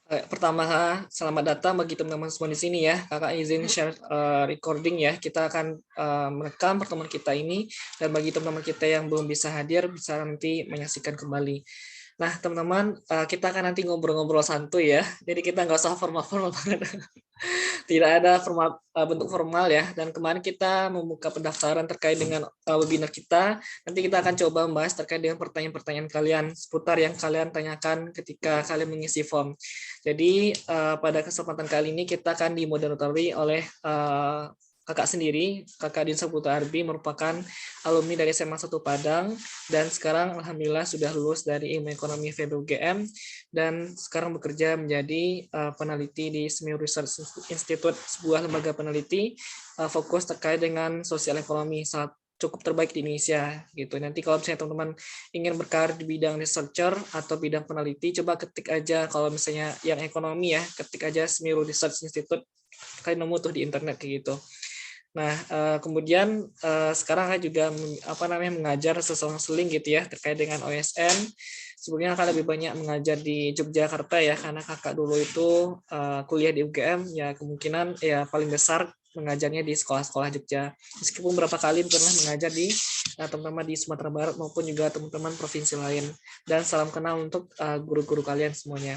Pertama, selamat datang bagi teman-teman semua di sini ya. Kakak izin share recording ya. Kita akan merekam pertemuan kita ini, dan bagi teman-teman kita yang belum bisa hadir, bisa nanti menyaksikan kembali. Nah, teman-teman, kita akan nanti ngobrol-ngobrol santuy ya. Jadi kita nggak usah formal-formal banget. Tidak ada bentuk formal ya. Dan kemarin kita membuka pendaftaran terkait dengan webinar kita. Nanti kita akan coba membahas terkait dengan pertanyaan-pertanyaan kalian seputar yang kalian tanyakan ketika kalian mengisi form. Jadi pada kesempatan kali ini kita akan dimoderatori oleh kakak sendiri, Kakak Dinsa Putra Arbi, merupakan alumni dari SMA 1 Padang, dan sekarang alhamdulillah sudah lulus dari Ilmu Ekonomi FEB UGM, dan sekarang bekerja menjadi peneliti di Smeo Research Institute, sebuah lembaga peneliti fokus terkait dengan sosial ekonomi, saat cukup terbaik di Indonesia gitu. Nanti kalau misalnya teman-teman ingin berkarir di bidang researcher atau bidang peneliti, coba ketik aja, kalau misalnya yang ekonomi ya, ketik aja Smeo Research Institute, kalian nemu tuh di internet kayak gitu. Nah, kemudian sekarang saya juga mengajar seseling gitu ya terkait dengan OSN. Sebelumnya kakak lebih banyak mengajar di Yogyakarta ya, karena kakak dulu itu kuliah di UGM, ya kemungkinan ya paling besar mengajarnya di sekolah-sekolah Jogja. Meskipun beberapa kali pernah mengajar di teman-teman di Sumatera Barat maupun juga teman-teman provinsi lain. Dan salam kenal untuk guru-guru kalian semuanya.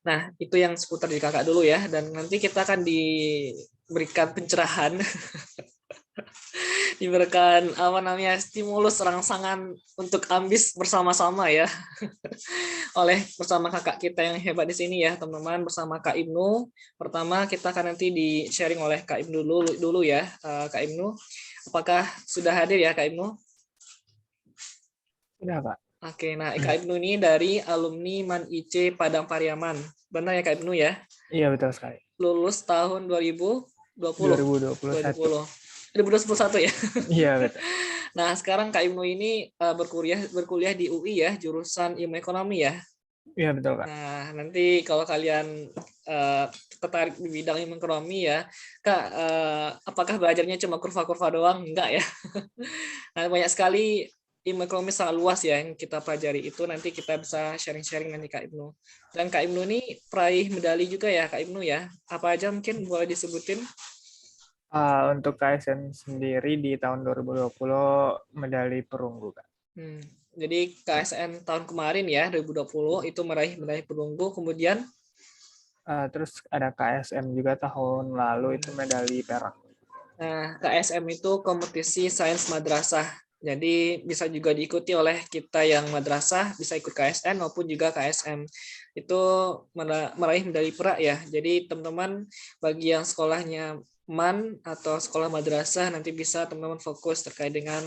Nah, itu yang seputar di kakak dulu ya, dan nanti kita akan diberikan pencerahan, diberikan stimulus rangsangan untuk ambis bersama-sama ya, oleh bersama kakak kita yang hebat di sini ya, teman-teman, bersama Kak Ibnu. Pertama kita akan nanti di sharing oleh Kak Ibnu dulu ya. Kak Ibnu, apakah sudah hadir ya Kak Ibnu? Sudah, Pak. Oke, nah Kak Ibnu ini dari alumni MAN IC Padang Pariaman. Benar ya Kak Ibnu ya? Iya, betul sekali. Lulus tahun 2020. 2021. 2021 ya. Iya, betul. Nah, sekarang Kak Ibnu ini berkuliah di UI ya, jurusan Ilmu Ekonomi ya. Iya, betul, Kak. Nah, nanti kalau kalian tertarik di bidang ilmu ekonomi ya, Kak, apakah belajarnya cuma kurva-kurva doang? Enggak ya. Nah, banyak sekali ilmu ekonomi sangat luas ya yang kita pelajari, itu nanti kita bisa sharing-sharing nanti Kak Ibnu. Dan Kak Ibnu ini peraih medali juga ya Kak Ibnu ya. Apa aja mungkin boleh disebutin? Untuk KSN sendiri di tahun 2020 medali perunggu, Kak. Jadi KSN tahun kemarin ya 2020 itu meraih medali perunggu, kemudian Terus ada KSM juga tahun lalu itu medali perak. nah, KSM itu kompetisi sains madrasah. Jadi bisa juga diikuti oleh kita yang madrasah, bisa ikut KSN maupun juga KSM. Itu meraih medali perak ya. Jadi teman-teman bagi yang sekolahnya MAN atau sekolah madrasah, nanti bisa teman-teman fokus terkait dengan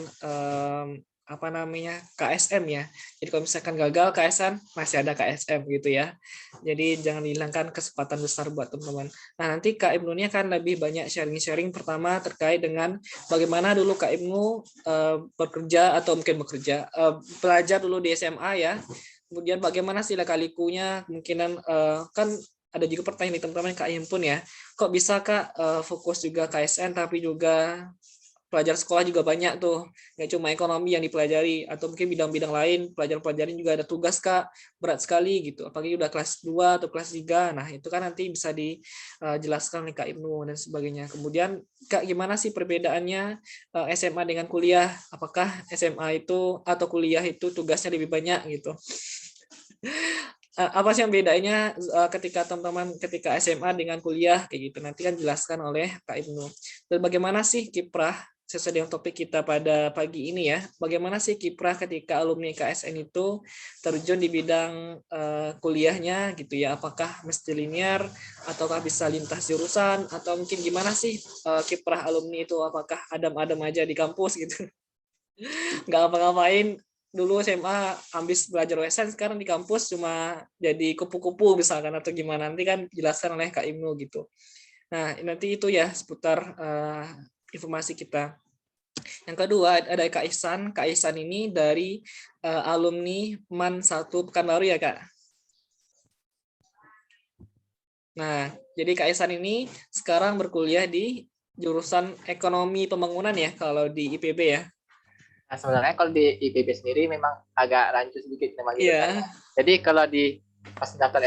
KSM ya. Jadi kalau misalkan gagal KSM, masih ada KSM gitu ya. Jadi jangan dihilangkan kesempatan besar buat teman-teman. Nah, nanti Kak Ibnu ini akan lebih banyak sharing-sharing, pertama terkait dengan bagaimana dulu Kak Ibnu bekerja atau mungkin belajar dulu di SMA ya. Kemudian bagaimana sih lika-likunya, kemungkinan kan ada juga pertanyaan di teman-teman Kak Himpun ya. Kok bisa Kak fokus juga KSN tapi juga pelajar sekolah juga banyak tuh, nggak cuma ekonomi yang dipelajari, atau mungkin bidang-bidang lain pelajaran-pelajaran juga ada tugas Kak, berat sekali gitu, apalagi udah kelas 2 atau kelas 3. Nah itu kan nanti bisa dijelaskan oleh Kak Ibnu dan sebagainya. Kemudian Kak, gimana sih perbedaannya SMA dengan kuliah, apakah SMA itu atau kuliah itu tugasnya lebih banyak gitu? Apa sih yang bedanya ketika teman-teman ketika SMA dengan kuliah kayak gitu, nanti kan dijelaskan oleh Kak Ibnu. Dan bagaimana sih kiprah, sesuai dengan topik kita pada pagi ini ya, bagaimana sih kiprah ketika alumni KSN itu terjun di bidang kuliahnya gitu ya, apakah mesti linear ataukah bisa lintas jurusan, atau mungkin gimana sih kiprah alumni itu, apakah adem-adem aja di kampus gitu, nggak apa-ngapain dulu SMA, habis belajar OSN, sekarang di kampus cuma jadi kupu-kupu misalkan, atau gimana, nanti kan jelaskan oleh Kak Ibnu gitu. Nah, nanti itu ya seputar informasi kita. Yang kedua ada Kak Ihsan. Kak Ihsan ini dari alumni MAN 1 Pekanbaru ya Kak. Nah, jadi Kak Ihsan ini sekarang berkuliah di jurusan Ekonomi Pembangunan ya kalau di IPB ya. Nah, sebenarnya kalau di IPB sendiri memang agak rancu sedikit memang Iya. jurusannya. Jadi kalau di pas daftar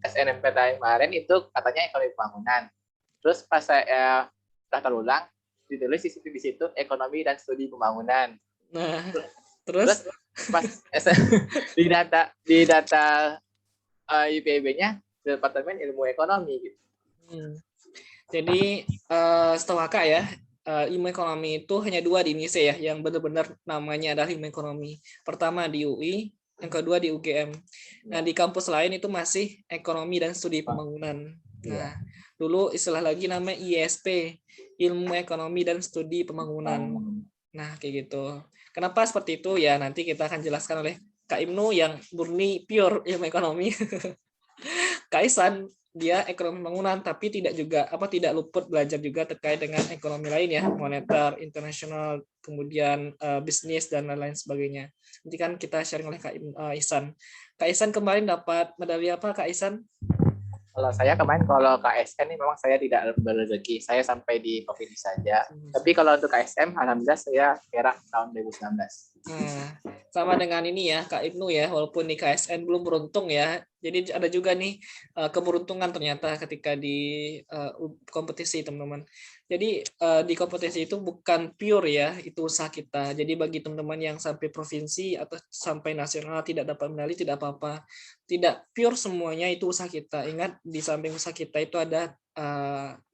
SNMPTN kemarin itu katanya ekonomi pembangunan. Terus pas saya daftar ulang, ditulis di situ ekonomi dan studi pembangunan. Nah, Terus terus pas di data IPB-nya Departemen Ilmu Ekonomi gitu. Jadi setahu kakak ya, ilmu ekonomi itu hanya 2 di Indonesia ya, yang benar-benar namanya adalah ilmu ekonomi. Pertama di UI, yang kedua di UGM. Nah di kampus lain itu masih ekonomi dan studi pembangunan. Nah dulu istilah lagi namanya ISP, ilmu ekonomi dan studi pembangunan. Nah kayak gitu. Kenapa seperti itu ya nanti kita akan jelaskan oleh Kak Ibnu yang murni pure ilmu ekonomi. Kak Ihsan dia ekonomi pembangunan tapi tidak luput belajar juga terkait dengan ekonomi lain ya, moneter, internasional, kemudian bisnis dan lain-lain sebagainya. Nanti kan kita sharing oleh Kak Ihsan. Kak Ihsan kemarin dapat medali apa Kak Ihsan? Kalau saya kemarin kalau KSN ini memang saya tidak berrezeki, saya sampai di provinsi saja. Tapi kalau untuk KSM, alhamdulillah saya perak tahun 2019. Nah, sama dengan ini ya Kak Ibnu ya, walaupun di KSN belum beruntung ya. Jadi ada juga nih keberuntungan ternyata ketika di kompetisi teman-teman. Jadi di kompetisi itu bukan pure ya, itu usaha kita. Jadi bagi teman-teman yang sampai provinsi atau sampai nasional tidak dapat medali tidak apa-apa. Tidak pure semuanya itu usaha kita. Ingat di samping usaha kita itu ada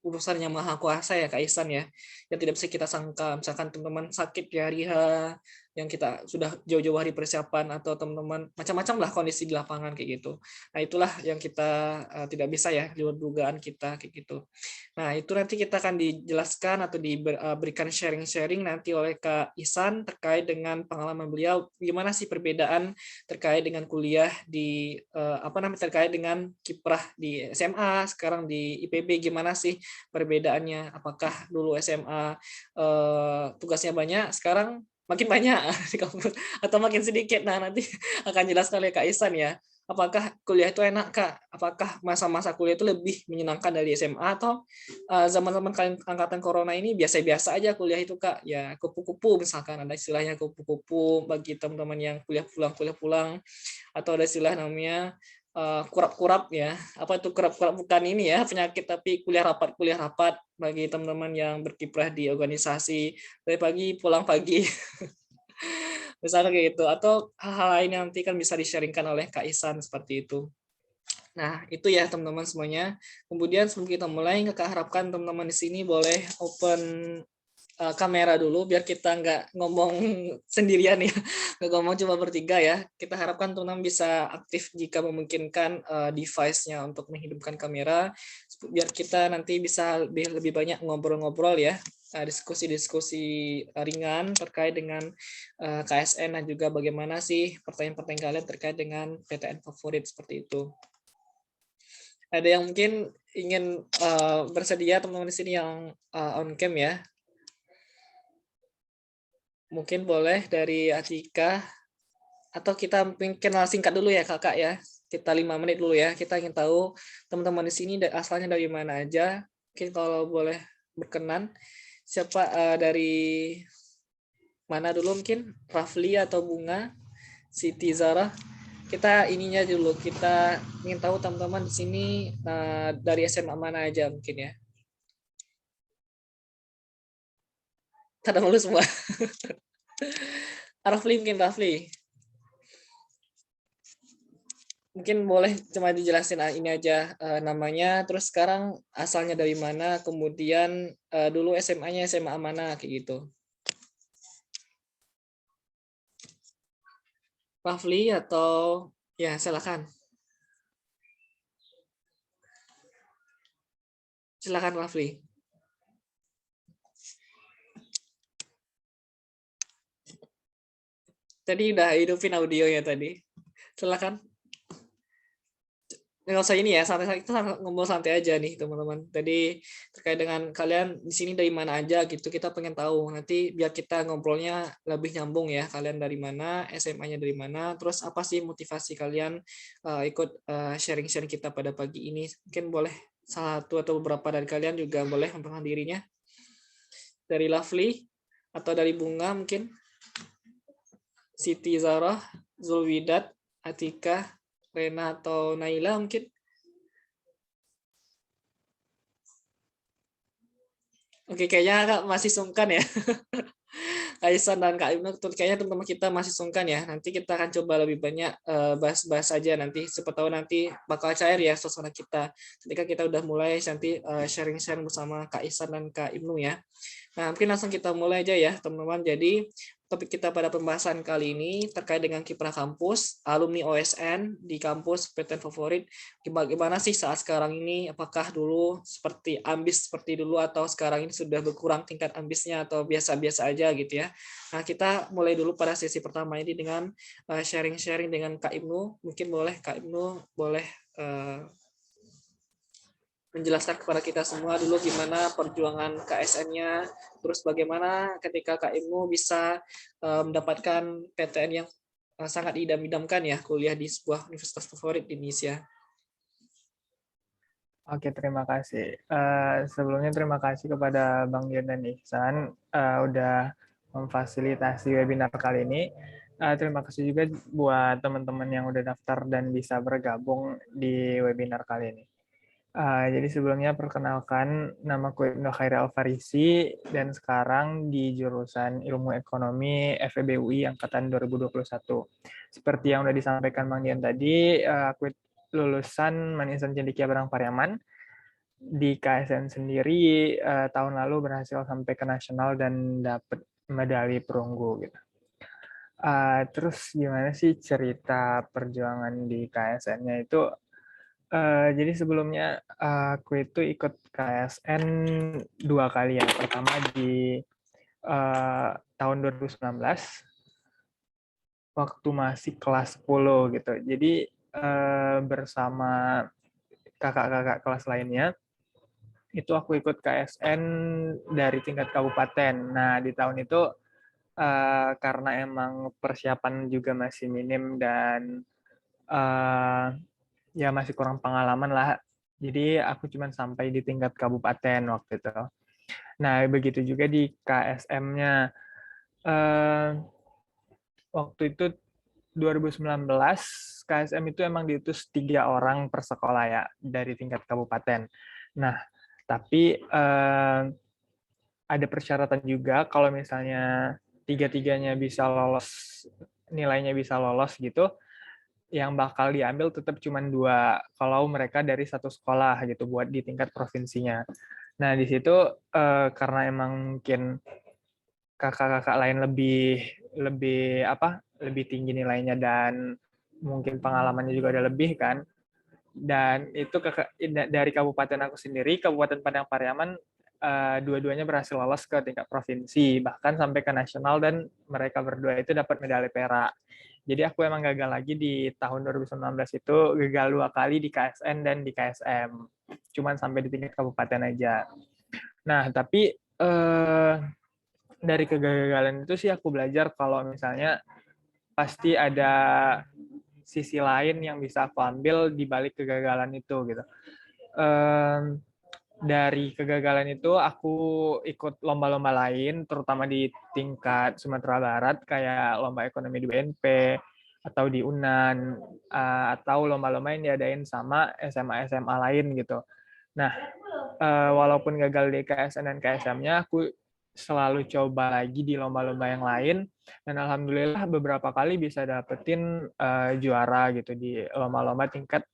urusan yang maha kuasa ya Kak Ihsan ya, yang tidak bisa kita sangka. Misalkan teman-teman sakit di hari H, yang kita sudah jauh-jauh hari persiapan, atau teman-teman macam-macam lah kondisi di lapangan kayak gitu. Nah itulah yang kita tidak bisa ya, di luar dugaan kita kayak gitu. Nah itu nanti kita akan dijelaskan atau diberikan sharing-sharing nanti oleh Kak Ihsan terkait dengan pengalaman beliau, gimana sih perbedaan terkait dengan kuliah di terkait dengan kiprah di SMA, sekarang di IPB, gimana sih perbedaannya? Apakah dulu SMA tugasnya banyak, sekarang makin banyak atau makin sedikit? Nah nanti akan jelaskan oleh Kak Ihsan ya. Apakah kuliah itu enak Kak? Apakah masa-masa kuliah itu lebih menyenangkan dari SMA, atau zaman-zaman kalian angkatan corona ini biasa-biasa aja kuliah itu Kak? Ya kupu-kupu, misalkan ada istilahnya kupu-kupu bagi teman-teman yang kuliah pulang, atau ada istilah namanya kurap-kurap ya. Apa itu kurap-kurap? Bukan ini ya penyakit, tapi kuliah rapat bagi teman-teman yang berkiprah di organisasi, dari pagi pulang pagi. Misalnya kayak gitu, atau hal-hal lain yang nanti kan bisa di-sharingkan oleh Kak Ihsan seperti itu. Nah, itu ya teman-teman semuanya. Kemudian sebelum kita mulai, Kakak harapkan teman-teman di sini boleh open kamera dulu biar kita nggak ngomong sendirian ya, nggak ngomong cuma bertiga ya. Kita harapkan teman-teman bisa aktif jika memungkinkan device-nya untuk menghidupkan kamera, biar kita nanti bisa lebih banyak ngobrol-ngobrol ya, diskusi-diskusi ringan terkait dengan KSN, dan juga bagaimana sih pertanyaan-pertanyaan kalian terkait dengan PTN favorit seperti itu. Ada yang mungkin ingin bersedia teman-teman di sini yang on cam ya? Mungkin boleh dari Atika, atau kita mungkin kenal singkat dulu ya Kakak ya. Kita 5 menit dulu ya. Kita ingin tahu teman-teman di sini asalnya dari mana aja. Mungkin kalau boleh berkenan, siapa dari mana dulu, mungkin Rafli atau Bunga, Siti Zara. Kita ininya dulu, kita ingin tahu teman-teman di sini dari SMA mana aja mungkin ya. Tada malu semua. Rafli, mungkin Rafli. Mungkin boleh cuma dijelasin ini aja namanya, terus sekarang asalnya dari mana, kemudian dulu SMA-nya SMA mana kayak gitu. Rafli atau ya silakan. Silakan Rafli. Tadi udah hidupin audionya tadi. Silakan. Nggak usah ini ya, santai, kita ngomong santai aja nih teman-teman. Tadi terkait dengan kalian di sini dari mana aja gitu, kita pengen tahu. Nanti biar kita ngobrolnya lebih nyambung ya. Kalian dari mana, SMA-nya dari mana, terus apa sih motivasi kalian ikut sharing-sharing kita pada pagi ini. Mungkin boleh satu atau beberapa dari kalian juga boleh memperkenalkan dirinya. Dari Lovely atau dari Bunga mungkin. Siti Zarah, Zulwidat, Atika, Rena atau Naila mungkin. Oke, kayaknya Kak masih sungkan ya. Kak Ihsan dan Kak Ibnu, kayaknya teman-teman kita masih sungkan ya. Nanti kita akan coba lebih banyak bahas-bahas aja nanti. Siapa tahu nanti bakal cair ya suasana kita. Ketika kita udah mulai nanti sharing-sharing bersama Kak Ihsan dan Kak Ibnu ya. Nah, mungkin langsung kita mulai aja ya, teman-teman. Jadi, topik kita pada pembahasan kali ini terkait dengan kiprah kampus, alumni OSN di kampus PTN favorit. Gimana sih saat sekarang ini? Apakah dulu seperti ambis seperti dulu atau sekarang ini sudah berkurang tingkat ambisnya atau biasa-biasa aja gitu ya. Nah, kita mulai dulu pada sesi pertama ini dengan sharing-sharing dengan Kak Ibnu. Mungkin boleh Kak Ibnu boleh menjelaskan kepada kita semua dulu gimana perjuangan KSN-nya, terus bagaimana ketika Kak Ibnu bisa mendapatkan PTN yang sangat idam-idamkan ya, kuliah di sebuah universitas favorit di Indonesia. Oke, terima kasih. Sebelumnya terima kasih kepada Bang Dian dan Ihsan udah memfasilitasi webinar kali ini. Terima kasih juga buat teman-teman yang udah daftar dan bisa bergabung di webinar kali ini. Jadi sebelumnya perkenalkan, namaku Ibnu Khairi Alfarisi dan sekarang di jurusan Ilmu Ekonomi FEB UI angkatan 2021. Seperti yang udah disampaikan Bang Dian tadi, aku lulusan Manisan Cendekia Padang Pariaman. Di KSN sendiri tahun lalu berhasil sampai ke nasional dan dapat medali perunggu gitu. Terus gimana sih cerita perjuangan di KSN-nya itu? Jadi sebelumnya aku itu ikut KSN 2 kali ya. Pertama di tahun 2019 waktu masih kelas 10 gitu. Jadi bersama kakak-kakak kelas lainnya itu aku ikut KSN dari tingkat kabupaten. Nah, di tahun itu karena emang persiapan juga masih minim dan ya masih kurang pengalaman lah. Jadi aku cuma sampai di tingkat kabupaten waktu itu. Nah, begitu juga di KSM-nya. Waktu itu 2019, KSM itu emang diutus 3 orang per sekolah ya, dari tingkat kabupaten. Nah, tapi ada persyaratan juga kalau misalnya tiga-tiganya bisa lolos, nilainya bisa lolos gitu, yang bakal diambil tetap cuma 2 kalau mereka dari satu sekolah gitu buat di tingkat provinsinya. Nah, di situ karena emang mungkin kakak-kakak lain lebih tinggi nilainya dan mungkin pengalamannya juga ada lebih kan. Dan itu dari kabupaten aku sendiri, Kabupaten Padang Pariaman, dua-duanya berhasil lolos ke tingkat provinsi, bahkan sampai ke nasional, dan mereka berdua itu dapat medali perak. Jadi aku emang gagal lagi di tahun 2019 itu, gagal 2 kali di KSN dan di KSM. Cuman sampai di tingkat kabupaten aja. Nah, tapi dari kegagalan itu sih aku belajar kalau misalnya pasti ada sisi lain yang bisa aku ambil di balik kegagalan itu gitu. Dari kegagalan itu aku ikut lomba-lomba lain, terutama di tingkat Sumatera Barat kayak lomba ekonomi di BNP atau di UNAN, atau lomba-lomba yang diadain sama SMA-SMA lain gitu. Nah, walaupun gagal di KSN dan KSM-nya, aku selalu coba lagi di lomba-lomba yang lain, dan alhamdulillah beberapa kali bisa dapetin juara gitu di lomba-lomba tingkat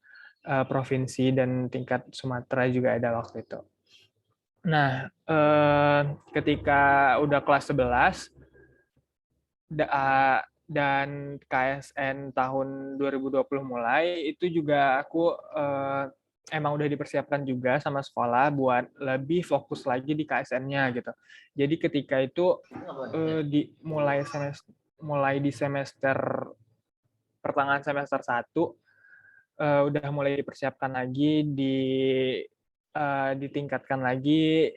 provinsi dan tingkat Sumatera juga ada waktu itu. Nah, ketika udah kelas 11 dan KSN tahun 2020 mulai, itu juga aku emang udah dipersiapkan juga sama sekolah buat lebih fokus lagi di KSN-nya gitu. Jadi ketika itu mulai di semester pertengahan semester 1 udah mulai dipersiapkan lagi, ditingkatkan lagi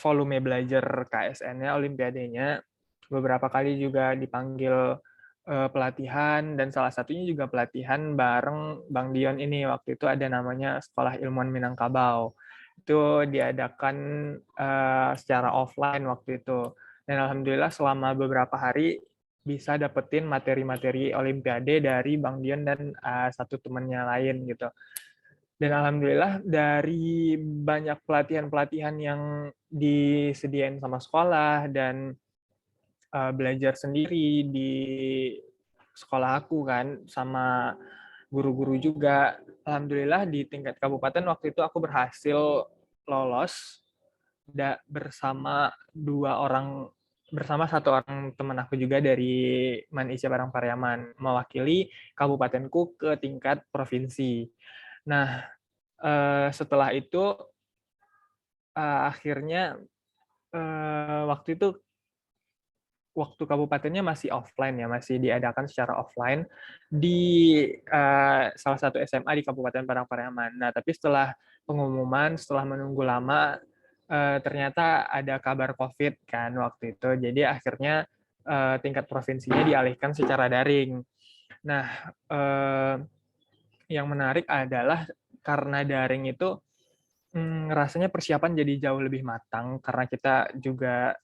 volume belajar KSN-nya, olimpiadenya. Beberapa kali juga dipanggil pelatihan, dan salah satunya juga pelatihan bareng Bang Dion ini. Waktu itu ada namanya Sekolah Ilmuwan Minangkabau. Itu diadakan secara offline waktu itu. Dan alhamdulillah selama beberapa hari bisa dapetin materi-materi Olimpiade dari Bang Dion dan satu temannya lain gitu. Dan alhamdulillah dari banyak pelatihan-pelatihan yang disediain sama sekolah dan belajar sendiri di sekolah aku kan sama guru-guru juga. Alhamdulillah di tingkat kabupaten waktu itu aku berhasil lolos bersama satu orang teman aku juga dari Man Isya Barang Pariaman mewakili kabupatenku ke tingkat provinsi. Nah, setelah itu akhirnya waktu kabupatennya masih offline ya, masih diadakan secara offline di salah satu SMA di Kabupaten Parangpariaman. Nah, tapi setelah pengumuman, setelah menunggu lama, ternyata ada kabar COVID kan waktu itu. Jadi akhirnya tingkat provinsinya dialihkan secara daring. Nah, yang menarik adalah karena daring itu rasanya persiapan jadi jauh lebih matang karena kita juga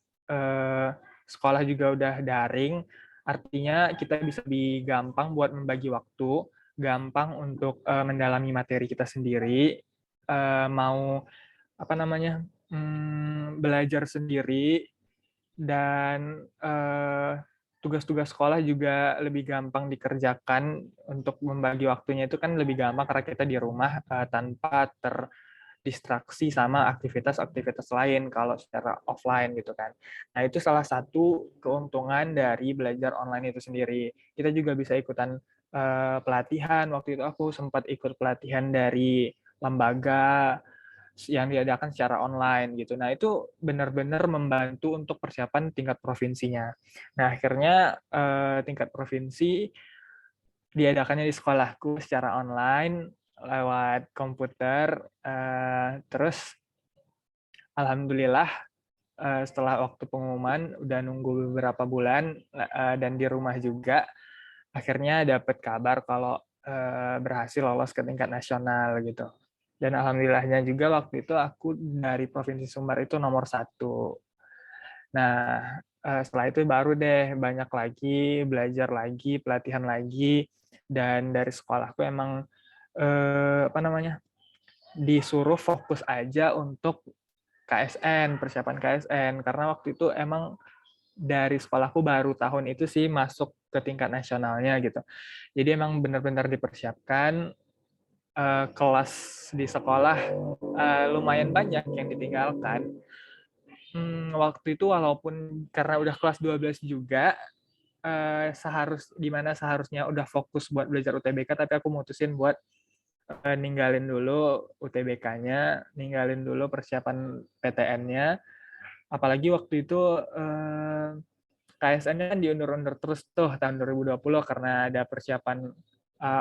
sekolah juga udah daring, artinya kita bisa lebih gampang buat membagi waktu, gampang untuk mendalami materi kita sendiri, mau apa namanya belajar sendiri, dan tugas-tugas sekolah juga lebih gampang dikerjakan. Untuk membagi waktunya itu kan lebih gampang karena kita di rumah tanpa distraksi sama aktivitas-aktivitas lain kalau secara offline gitu kan. Nah, itu salah satu keuntungan dari belajar online itu sendiri. Kita juga bisa ikutan pelatihan. Waktu itu aku sempat ikut pelatihan dari lembaga yang diadakan secara online gitu. Nah, itu benar-benar membantu untuk persiapan tingkat provinsinya. Nah, akhirnya tingkat provinsi diadakannya di sekolahku secara online lewat komputer. Terus alhamdulillah setelah waktu pengumuman udah nunggu beberapa bulan dan di rumah juga akhirnya dapat kabar kalau berhasil lolos ke tingkat nasional gitu. Dan alhamdulillahnya juga waktu itu aku dari Provinsi Sumbar itu nomor 1. Nah, setelah itu baru deh banyak lagi, belajar lagi, pelatihan lagi, dan dari sekolahku emang disuruh fokus aja untuk KSN, persiapan KSN, karena waktu itu emang dari sekolahku baru tahun itu sih masuk ke tingkat nasionalnya gitu. Jadi emang benar-benar dipersiapkan. Kelas di sekolah lumayan banyak yang ditinggalkan. Waktu itu walaupun karena udah kelas 12 juga, seharusnya udah fokus buat belajar UTBK, tapi aku mutusin buat ninggalin dulu UTBK-nya, ninggalin dulu persiapan PTN-nya. Apalagi waktu itu KSN-nya kan diundur-undur terus tuh tahun 2020 karena ada persiapan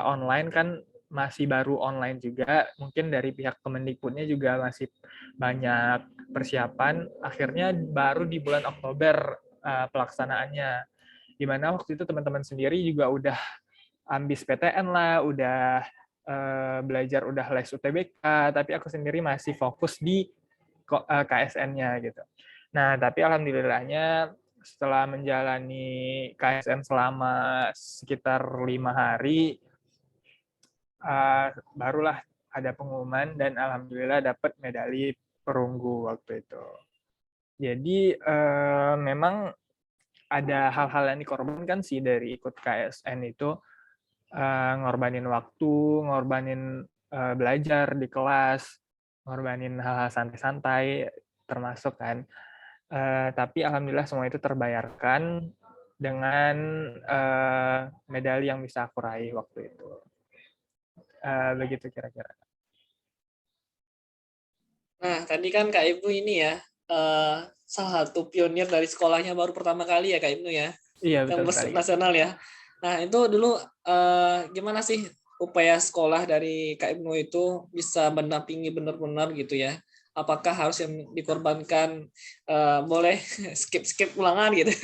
online kan, masih baru online juga. Mungkin dari pihak Kemendikbudnya juga masih banyak persiapan. Akhirnya baru di bulan Oktober pelaksanaannya. Di mana waktu itu teman-teman sendiri juga udah ambis PTN lah, udah belajar, udah les UTBK, tapi aku sendiri masih fokus di KSN-nya gitu. Nah, tapi alhamdulillahnya setelah menjalani KSN selama sekitar 5 hari, barulah ada pengumuman dan alhamdulillah dapat medali perunggu waktu itu. Jadi memang ada hal-hal yang dikorbankan sih dari ikut KSN itu, ngorbanin waktu, ngorbanin belajar di kelas, ngorbanin hal-hal santai-santai termasuk kan. Tapi alhamdulillah semua itu terbayarkan dengan medali yang bisa aku raih waktu itu. Begitu kira-kira. Nah, tadi kan Kak Ibnu ini ya, salah satu pionir dari sekolahnya baru pertama kali ya Kak Ibnu ya, Iya, yang betul sekali. nasional ya. Nah, itu dulu gimana sih upaya sekolah dari Kak Ibnu itu bisa mendampingi benar-benar gitu ya? Apakah harus yang dikorbankan, boleh skip ulangan gitu?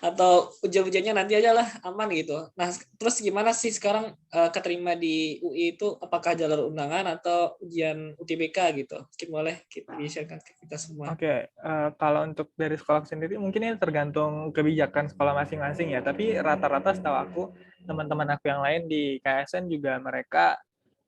Atau ujian-ujiannya nanti aja lah aman gitu. Nah, terus gimana sih sekarang keterima di UI itu apakah jalur undangan atau ujian UTBK gitu? Mungkin boleh kita share-kan ke kita semua. Oke, kalau untuk dari sekolah sendiri mungkin ini tergantung kebijakan sekolah masing-masing ya. Tapi rata-rata setahu aku teman-teman aku yang lain di KSN juga mereka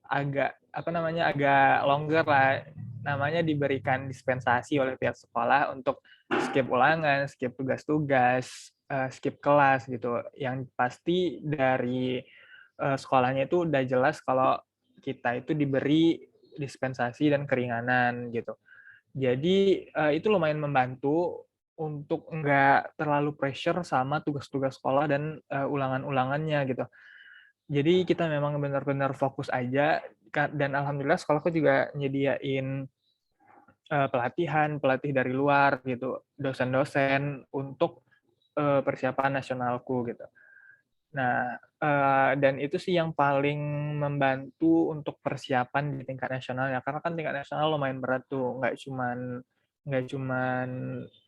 agak agak longgar lah, namanya diberikan dispensasi oleh pihak sekolah untuk skip ulangan, skip tugas-tugas, skip kelas gitu. Yang pasti dari sekolahnya itu udah jelas kalau kita itu diberi dispensasi dan keringanan gitu. Jadi itu lumayan membantu untuk nggak terlalu pressure sama tugas-tugas sekolah dan ulangan-ulangannya gitu. Jadi kita memang benar-benar fokus aja, dan alhamdulillah sekolahku juga nyediain pelatih dari luar gitu, dosen-dosen untuk persiapan nasionalku gitu. Nah, dan itu sih yang paling membantu untuk persiapan di tingkat nasional ya, karena kan tingkat nasional lumayan berat tuh, nggak cuman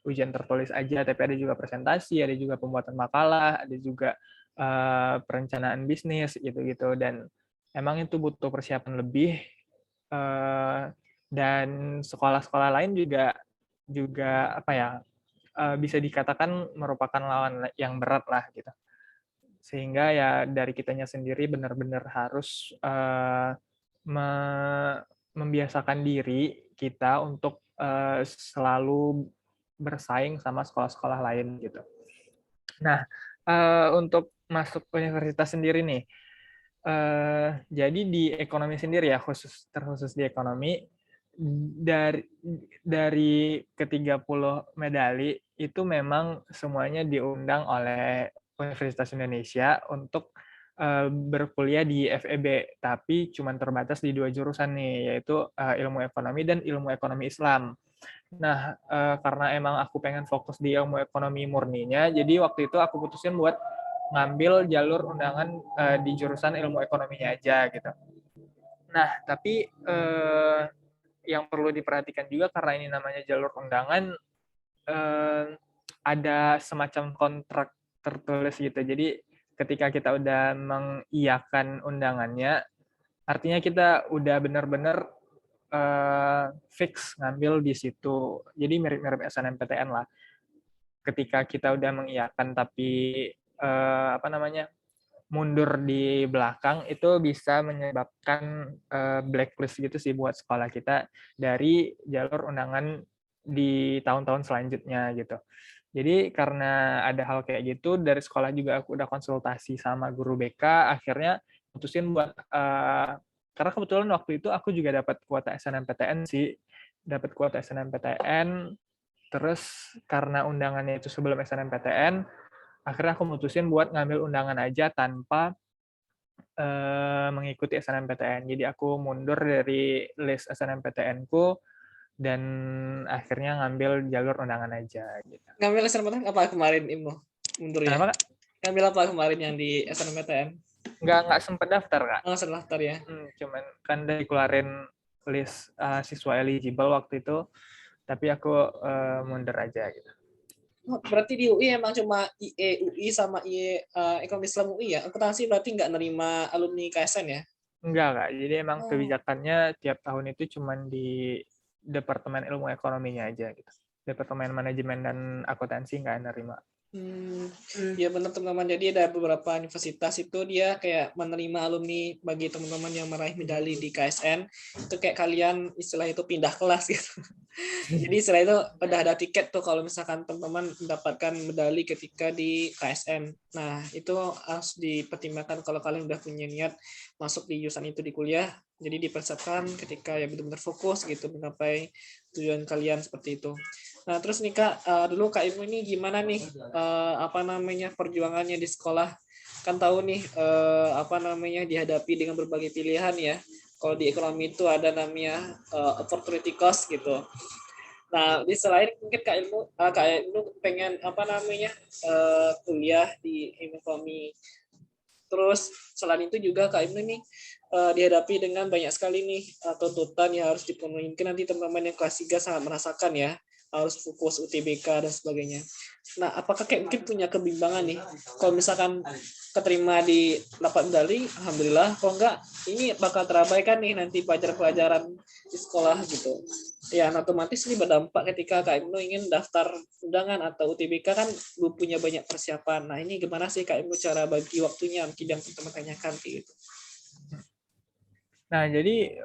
ujian tertulis aja, tapi ada juga presentasi, ada juga pembuatan makalah, ada juga perencanaan bisnis gitu-gitu, dan emang itu butuh persiapan lebih, dan sekolah-sekolah lain juga juga apa ya, bisa dikatakan merupakan lawan yang berat lah gitu. Sehingga ya dari kitanya sendiri benar-benar harus membiasakan diri kita untuk selalu bersaing sama sekolah-sekolah lain gitu. Nah, untuk masuk universitas sendiri nih, jadi di ekonomi sendiri ya, terkhusus di ekonomi, dari ke-30 medali itu memang semuanya diundang oleh Universitas Indonesia untuk berkuliah di FEB, tapi cuma terbatas di 2 jurusan nih, yaitu ilmu ekonomi dan ilmu ekonomi Islam. Nah, karena emang aku pengen fokus di ilmu ekonomi murninya, jadi waktu itu aku putusin buat ngambil jalur undangan di jurusan ilmu ekonominya aja gitu. Nah, tapi yang perlu diperhatikan juga karena ini namanya jalur undangan, ada semacam kontrak tertulis gitu. Jadi ketika kita udah mengiyakan undangannya, artinya kita udah benar-benar fix ngambil di situ. Jadi mirip-mirip SNMPTN lah. Ketika kita udah mengiyakan tapi mundur di belakang, itu bisa menyebabkan blacklist gitu sih buat sekolah kita dari jalur undangan di tahun-tahun selanjutnya gitu. Jadi karena ada hal kayak gitu, dari sekolah juga aku udah konsultasi sama guru BK, akhirnya putusin buat karena kebetulan waktu itu aku juga dapat kuota SNMPTN sih, dapat kuota SNMPTN, terus karena undangannya itu sebelum SNMPTN, akhirnya aku mutusin buat ngambil undangan aja tanpa mengikuti SNMPTN. Jadi aku mundur dari list SNMPTN-ku dan akhirnya ngambil jalur undangan aja gitu. Ngambil SNMPTN apa kemarin Imo? Mundur ya? Kenapa, Kak? Ngambil apa kemarin yang di SNMPTN? Nggak sempet daftar, Kak. Oh, nggak daftar ya? Cuman kan udah dikeluarin list siswa eligible waktu itu, tapi aku mundur aja gitu. Oh, berarti di UI emang cuma IE UI sama IE Ekonomi Islam UI ya? Akuntansi berarti nggak nerima alumni KSN ya? Enggak, Kak. Jadi emang kebijakannya tiap tahun itu cuma di Departemen Ilmu Ekonominya aja gitu. Departemen Manajemen dan Akuntansi nggak nerima. Ya benar teman-teman. Jadi ada beberapa universitas itu dia kayak menerima alumni bagi teman-teman yang meraih medali di KSN. Itu kayak kalian istilah itu pindah kelas gitu. Jadi istilah itu udah ada tiket tuh kalau misalkan teman-teman mendapatkan medali ketika di KSN. Nah itu harus dipertimbangkan kalau kalian udah punya niat masuk di jurusan itu di kuliah. Jadi dipersiapkan ketika ya benar-benar fokus gitu menggapai tujuan kalian seperti itu. Nah, terus nih Kak, dulu Kak Ilmu ini gimana nih perjuangannya di sekolah? Kan tahu nih dihadapi dengan berbagai pilihan ya. Kalau di ekonomi itu ada namanya opportunity cost gitu. Nah, di selain mungkin Kak Ilmu pengen kuliah di ekonomi. Terus selain itu juga Kak Ilmu nih dihadapi dengan banyak sekali nih tuntutan yang harus dipenuhi. Mungkin nanti teman-teman yang kelas 3 sangat merasakan ya. harus fokus UTBK dan sebagainya. Nah, apakah kayak mungkin punya kebimbangan nih? Kalau misalkan keterima di dapat medali, alhamdulillah. Kalau enggak, ini bakal terabaikan nih nanti pelajaran-pelajaran di sekolah gitu. Ya, otomatis ini berdampak ketika Kak Ibnu ingin daftar undangan atau UTBK kan belum punya banyak persiapan. Nah, ini gimana sih Kak Ibnu cara bagi waktunya? Mungkin yang teman tanyakan gitu. Nah, jadi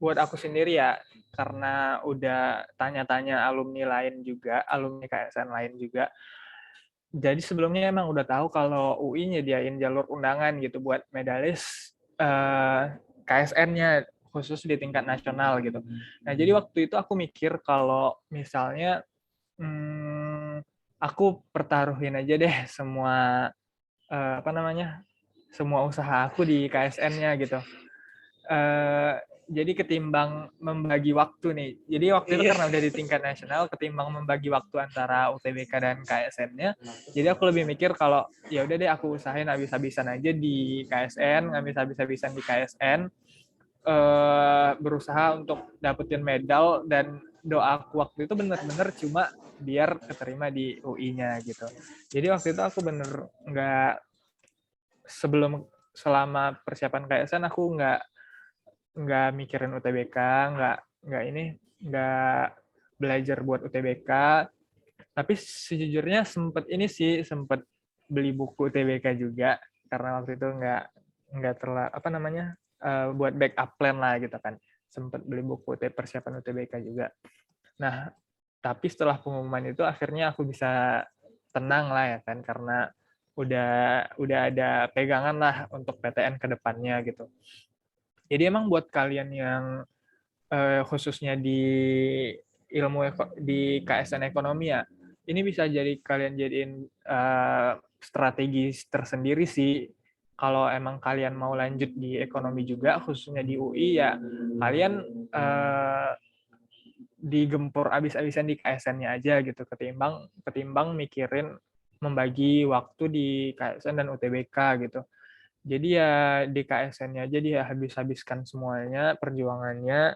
buat aku sendiri ya, karena udah tanya-tanya alumni lain juga, alumni KSN lain juga. Jadi sebelumnya emang udah tahu kalau UI nyediain jalur undangan gitu buat medalis KSN-nya khusus di tingkat nasional gitu. Nah, jadi waktu itu aku mikir kalau misalnya aku pertaruhin aja deh semua semua usaha aku di KSN-nya gitu. Jadi ketimbang membagi waktu nih. Jadi waktu itu karena udah di tingkat nasional, ketimbang membagi waktu antara UTBK dan KSN-nya, jadi aku lebih mikir kalau ya udah deh aku usahain habis-habisan aja di KSN, habis-habisan di KSN, berusaha untuk dapetin medal, dan doa aku waktu itu bener-bener cuma biar keterima di UI-nya gitu. Jadi waktu itu aku bener nggak, selama persiapan KSN aku nggak mikirin UTBK, nggak belajar buat UTBK, tapi sejujurnya sempet beli buku UTBK juga, karena waktu itu nggak terlalu buat backup plan lah gitu kan, sempet beli buku persiapan UTBK juga. Nah, tapi setelah pengumuman itu akhirnya aku bisa tenang lah ya kan, karena udah ada pegangan lah untuk PTN ke depannya gitu. Jadi emang buat kalian yang khususnya di di KSN ekonomi ya, ini bisa jadi kalian jadiin strategi tersendiri sih. Kalau emang kalian mau lanjut di ekonomi juga, khususnya di UI ya, kalian digempur abis-abisan di KSN-nya aja gitu, ketimbang mikirin membagi waktu di KSN dan UTBK gitu. Jadi ya di KSN-nya aja dia habis-habiskan semuanya perjuangannya,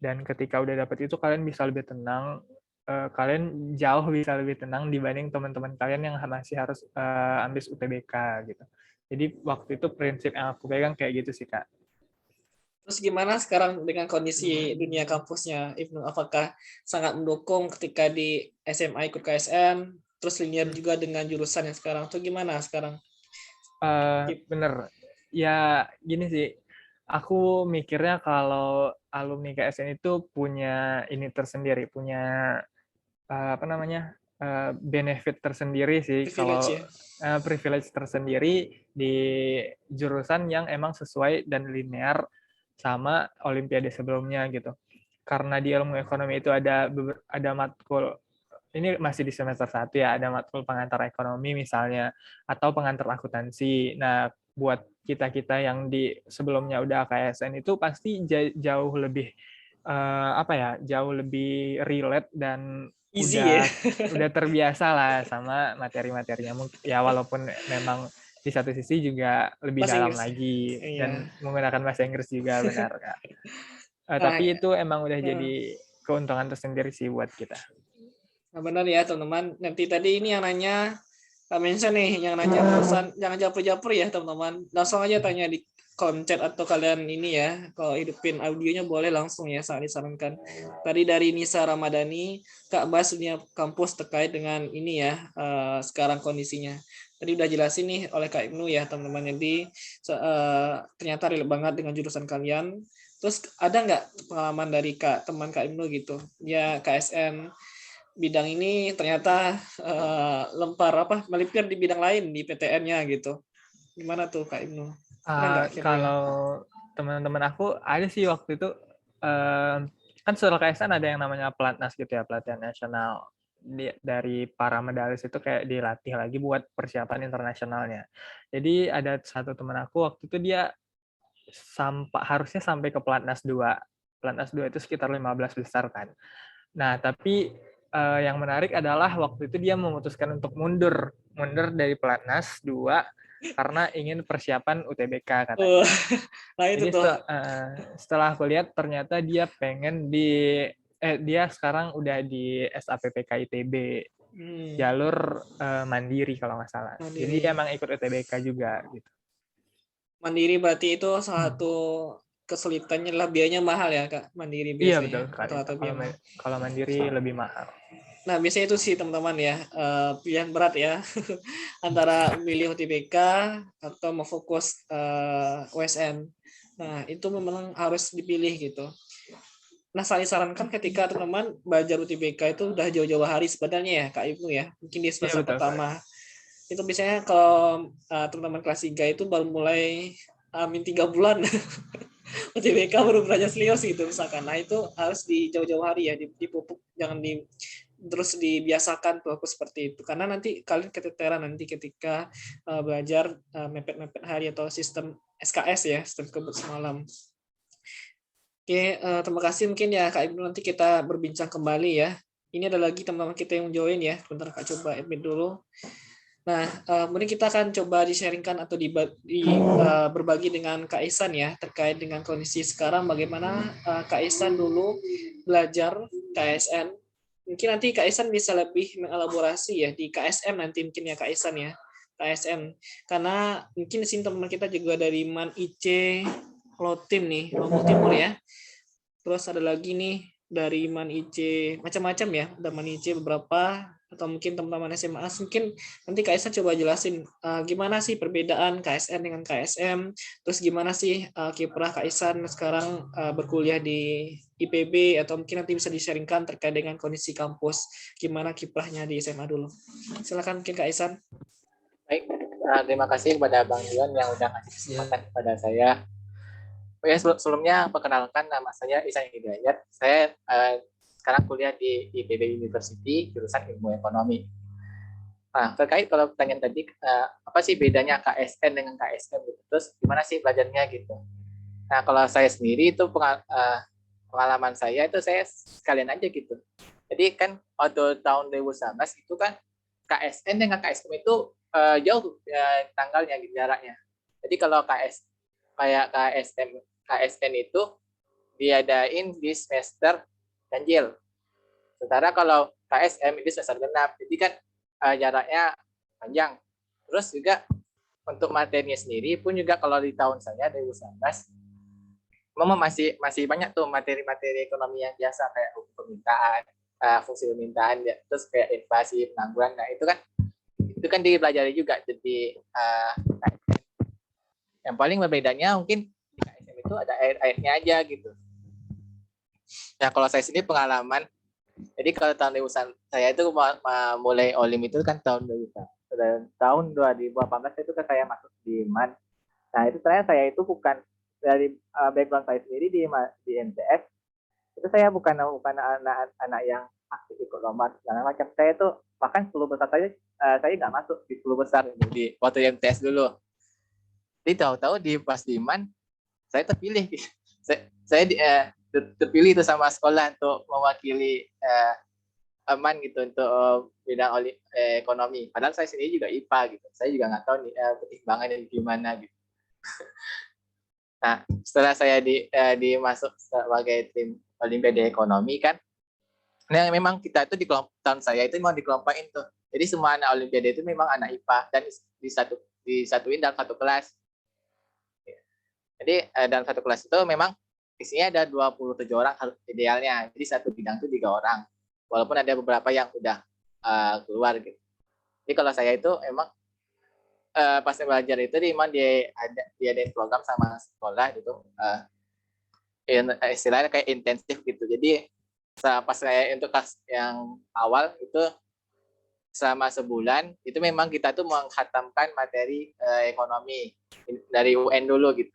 dan ketika udah dapet itu kalian bisa lebih tenang, kalian jauh bisa lebih tenang dibanding teman-teman kalian yang masih harus ambil UTBK gitu. Jadi waktu itu prinsip yang aku pegang kayak gitu sih Kak. Terus gimana sekarang dengan kondisi dunia kampusnya, Ibnu? Apakah sangat mendukung ketika di SMA ikut KSN, terus linear juga dengan jurusan yang sekarang? Tuh gimana sekarang? Bener. Ya gini sih, aku mikirnya kalau alumni KSN itu punya ini tersendiri, punya benefit tersendiri sih, Privilege ya? privilege tersendiri di jurusan yang emang sesuai dan linear sama olimpiade sebelumnya gitu. Karena di ilmu ekonomi itu ada matkul, ini masih di semester 1 ya, ada matkul pengantar ekonomi misalnya, atau pengantar akuntansi. Nah, buat kita-kita yang di sebelumnya udah KSN itu pasti jauh lebih jauh lebih relate dan Easy ya? udah terbiasa lah sama materi-materinya. Ya walaupun memang di satu sisi juga lebih Bahasa dalam Inggris. lagi dan Iya. menggunakan bahasa Inggris juga, benar Kak. Nah, Tapi itu emang udah jadi keuntungan tersendiri sih buat kita. nah benar ya teman-teman. Nanti tadi ini yang nanya Kak Mensa nih, yang nanya pesan, jangan japur-japur ya teman-teman. Langsung aja tanya di kolom chat atau kalian ini ya, kalau hidupin audionya boleh langsung ya, saat disarankan. Tadi dari Nisa Ramadhani, Kak bahas dunia kampus terkait dengan ini ya, sekarang kondisinya. Tadi udah jelasin nih oleh Kak Ibnu ya teman-teman, jadi ternyata relate banget dengan jurusan kalian. Terus ada nggak pengalaman dari teman Kak Ibnu gitu, ya KSN bidang ini ternyata melipir di bidang lain di PTN-nya gitu. Gimana tuh Kak Ibnu? Kalau teman-teman aku ada sih waktu itu, kan setelah KSN ada yang namanya pelatnas gitu ya, pelatihan nasional. Dari para medalis itu kayak dilatih lagi buat persiapan internasionalnya. Jadi ada satu teman aku waktu itu dia harusnya sampai ke pelatnas 2. Pelatnas 2 itu sekitar 15 besar kan. Nah, tapi yang menarik adalah waktu itu dia memutuskan untuk mundur dari pelatnas 2 karena ingin persiapan UTBK katanya. Nah itu Jadi tuh. setelah aku lihat ternyata dia pengen di dia sekarang udah di SAPPK ITB jalur mandiri kalau nggak salah. Jadi Mandiri. emang ikut UTBK juga gitu. Mandiri berarti itu salah satu kesulitannya adalah biayanya mahal ya Kak, Mandiri Iya biasanya. betul sekali. Rata-rata biaya mahal. Kalau mandiri lebih mahal. Nah, biasanya itu sih teman-teman ya, pilihan berat ya antara milih UTBK atau mau fokus USN. Nah, itu memang harus dipilih gitu. Nah, saya sarankan ketika teman-teman belajar UTBK itu udah jauh-jauh hari sebenarnya ya Kak Ibnu ya. Mungkin di semester pertama. Itu biasanya kalau teman-teman kelas 3 itu baru mulai amin 3 bulan. UTBK baru belajar serius gitu misalkan. Nah, itu harus di jauh-jauh hari ya, dipupuk, jangan terus dibiasakan fokus seperti itu. Karena nanti kalian keteteran nanti ketika belajar mepet-mepet hari atau sistem SKS ya, sistem kebut semalam. Oke, terima kasih mungkin ya Kak Ibnu, nanti kita berbincang kembali ya. Ini ada lagi teman-teman kita yang join ya. Bentar Kak coba admit dulu. Nah, kemudian kita akan coba di-sharingkan atau berbagi dengan Kak Ihsan ya, terkait dengan kondisi sekarang, bagaimana Kak Ihsan dulu belajar KSN. Mungkin nanti Kak Ihsan bisa lebih mengelaborasi ya di KSM nanti mungkin ya Kak Ihsan ya, KSM. Karena mungkin di sini teman kita juga dari MAN IC Lotim nih, Lombok Timur ya. Terus ada lagi nih dari MAN IC macam-macam ya, ada MAN IC beberapa, atau mungkin teman-teman SMA. Mungkin nanti Kak Ihsan coba jelasin gimana sih perbedaan KSN dengan KSM, terus gimana sih kiprah Kak Ihsan sekarang berkuliah di IPB, atau mungkin nanti bisa di-sharingkan terkait dengan kondisi kampus, gimana kiprahnya di SMA dulu. Silakan mungkin Kak Ihsan. Baik, terima kasih kepada Bang Dion yang udah kasih kesempatan kepada saya. Oke, sebelumnya perkenalkan, nama saya Ihsan Hidayat. Saya sekarang kuliah di IPB University jurusan Ilmu Ekonomi. Nah, terkait kalau pertanyaan tadi, apa sih bedanya KSN dengan KSM gitu? Terus gimana sih belajarnya gitu? Nah, kalau saya sendiri itu pengalaman saya itu saya sekalian aja gitu. Jadi kan waktu tahun 2019 itu kan KSN dengan KSM itu jauh tanggalnya gitu, jaraknya. Jadi kalau kayak KSN itu diadain di semester ganjil. Sementara kalau KSM ini semester genap, jadi kan jaraknya panjang. Terus juga untuk materinya sendiri pun juga kalau di tahun saya 2019 memang masih banyak tuh materi-materi ekonomi yang biasa kayak permintaan, fungsi permintaan, ya, terus kayak inflasi, pengangguran. Nah, itu kan dipelajari juga. Jadi yang paling berbedanya mungkin di KSM itu ada air-airnya aja gitu. Nah, kalau saya sendiri pengalaman, jadi kalau tahun 2000 saya itu mulai olim itu kan tahun 2000. Dan tahun 2018 itu kan saya masuk di MAN. Nah, itu ternyata saya itu bukan dari background saya sendiri di MTS. Itu saya bukan anak yang aktif ikut lomba segala macam. Saya itu bahkan 10 besar saja saya nggak masuk di 10 besar di waktu MTS dulu. Jadi tahu-tahu pas di MAN saya terpilih. Saya terpilih itu sama sekolah untuk mewakili MAN gitu untuk bidang ekonomi. Padahal saya sendiri juga IPA gitu. Saya juga nggak tahu nih pertimbangannya gimana gitu. Nah, setelah saya dimasuk sebagai tim Olimpiade Ekonomi kan, nah memang kita itu di tahun saya itu memang dikelompokin tuh. Jadi semua anak Olimpiade itu memang anak IPA dan disatuin dalam satu kelas. Jadi dalam satu kelas itu memang isinya ada 27 orang idealnya. Jadi satu bidang itu 3 orang. Walaupun ada beberapa yang udah keluar gitu. Jadi kalau saya itu emang pas belajar itu memang diadain program sama sekolah gitu. Istilahnya kayak intensif gitu. Jadi pas saya untuk kelas yang awal itu selama sebulan itu memang kita tuh menghatamkan materi ekonomi dari UN dulu gitu.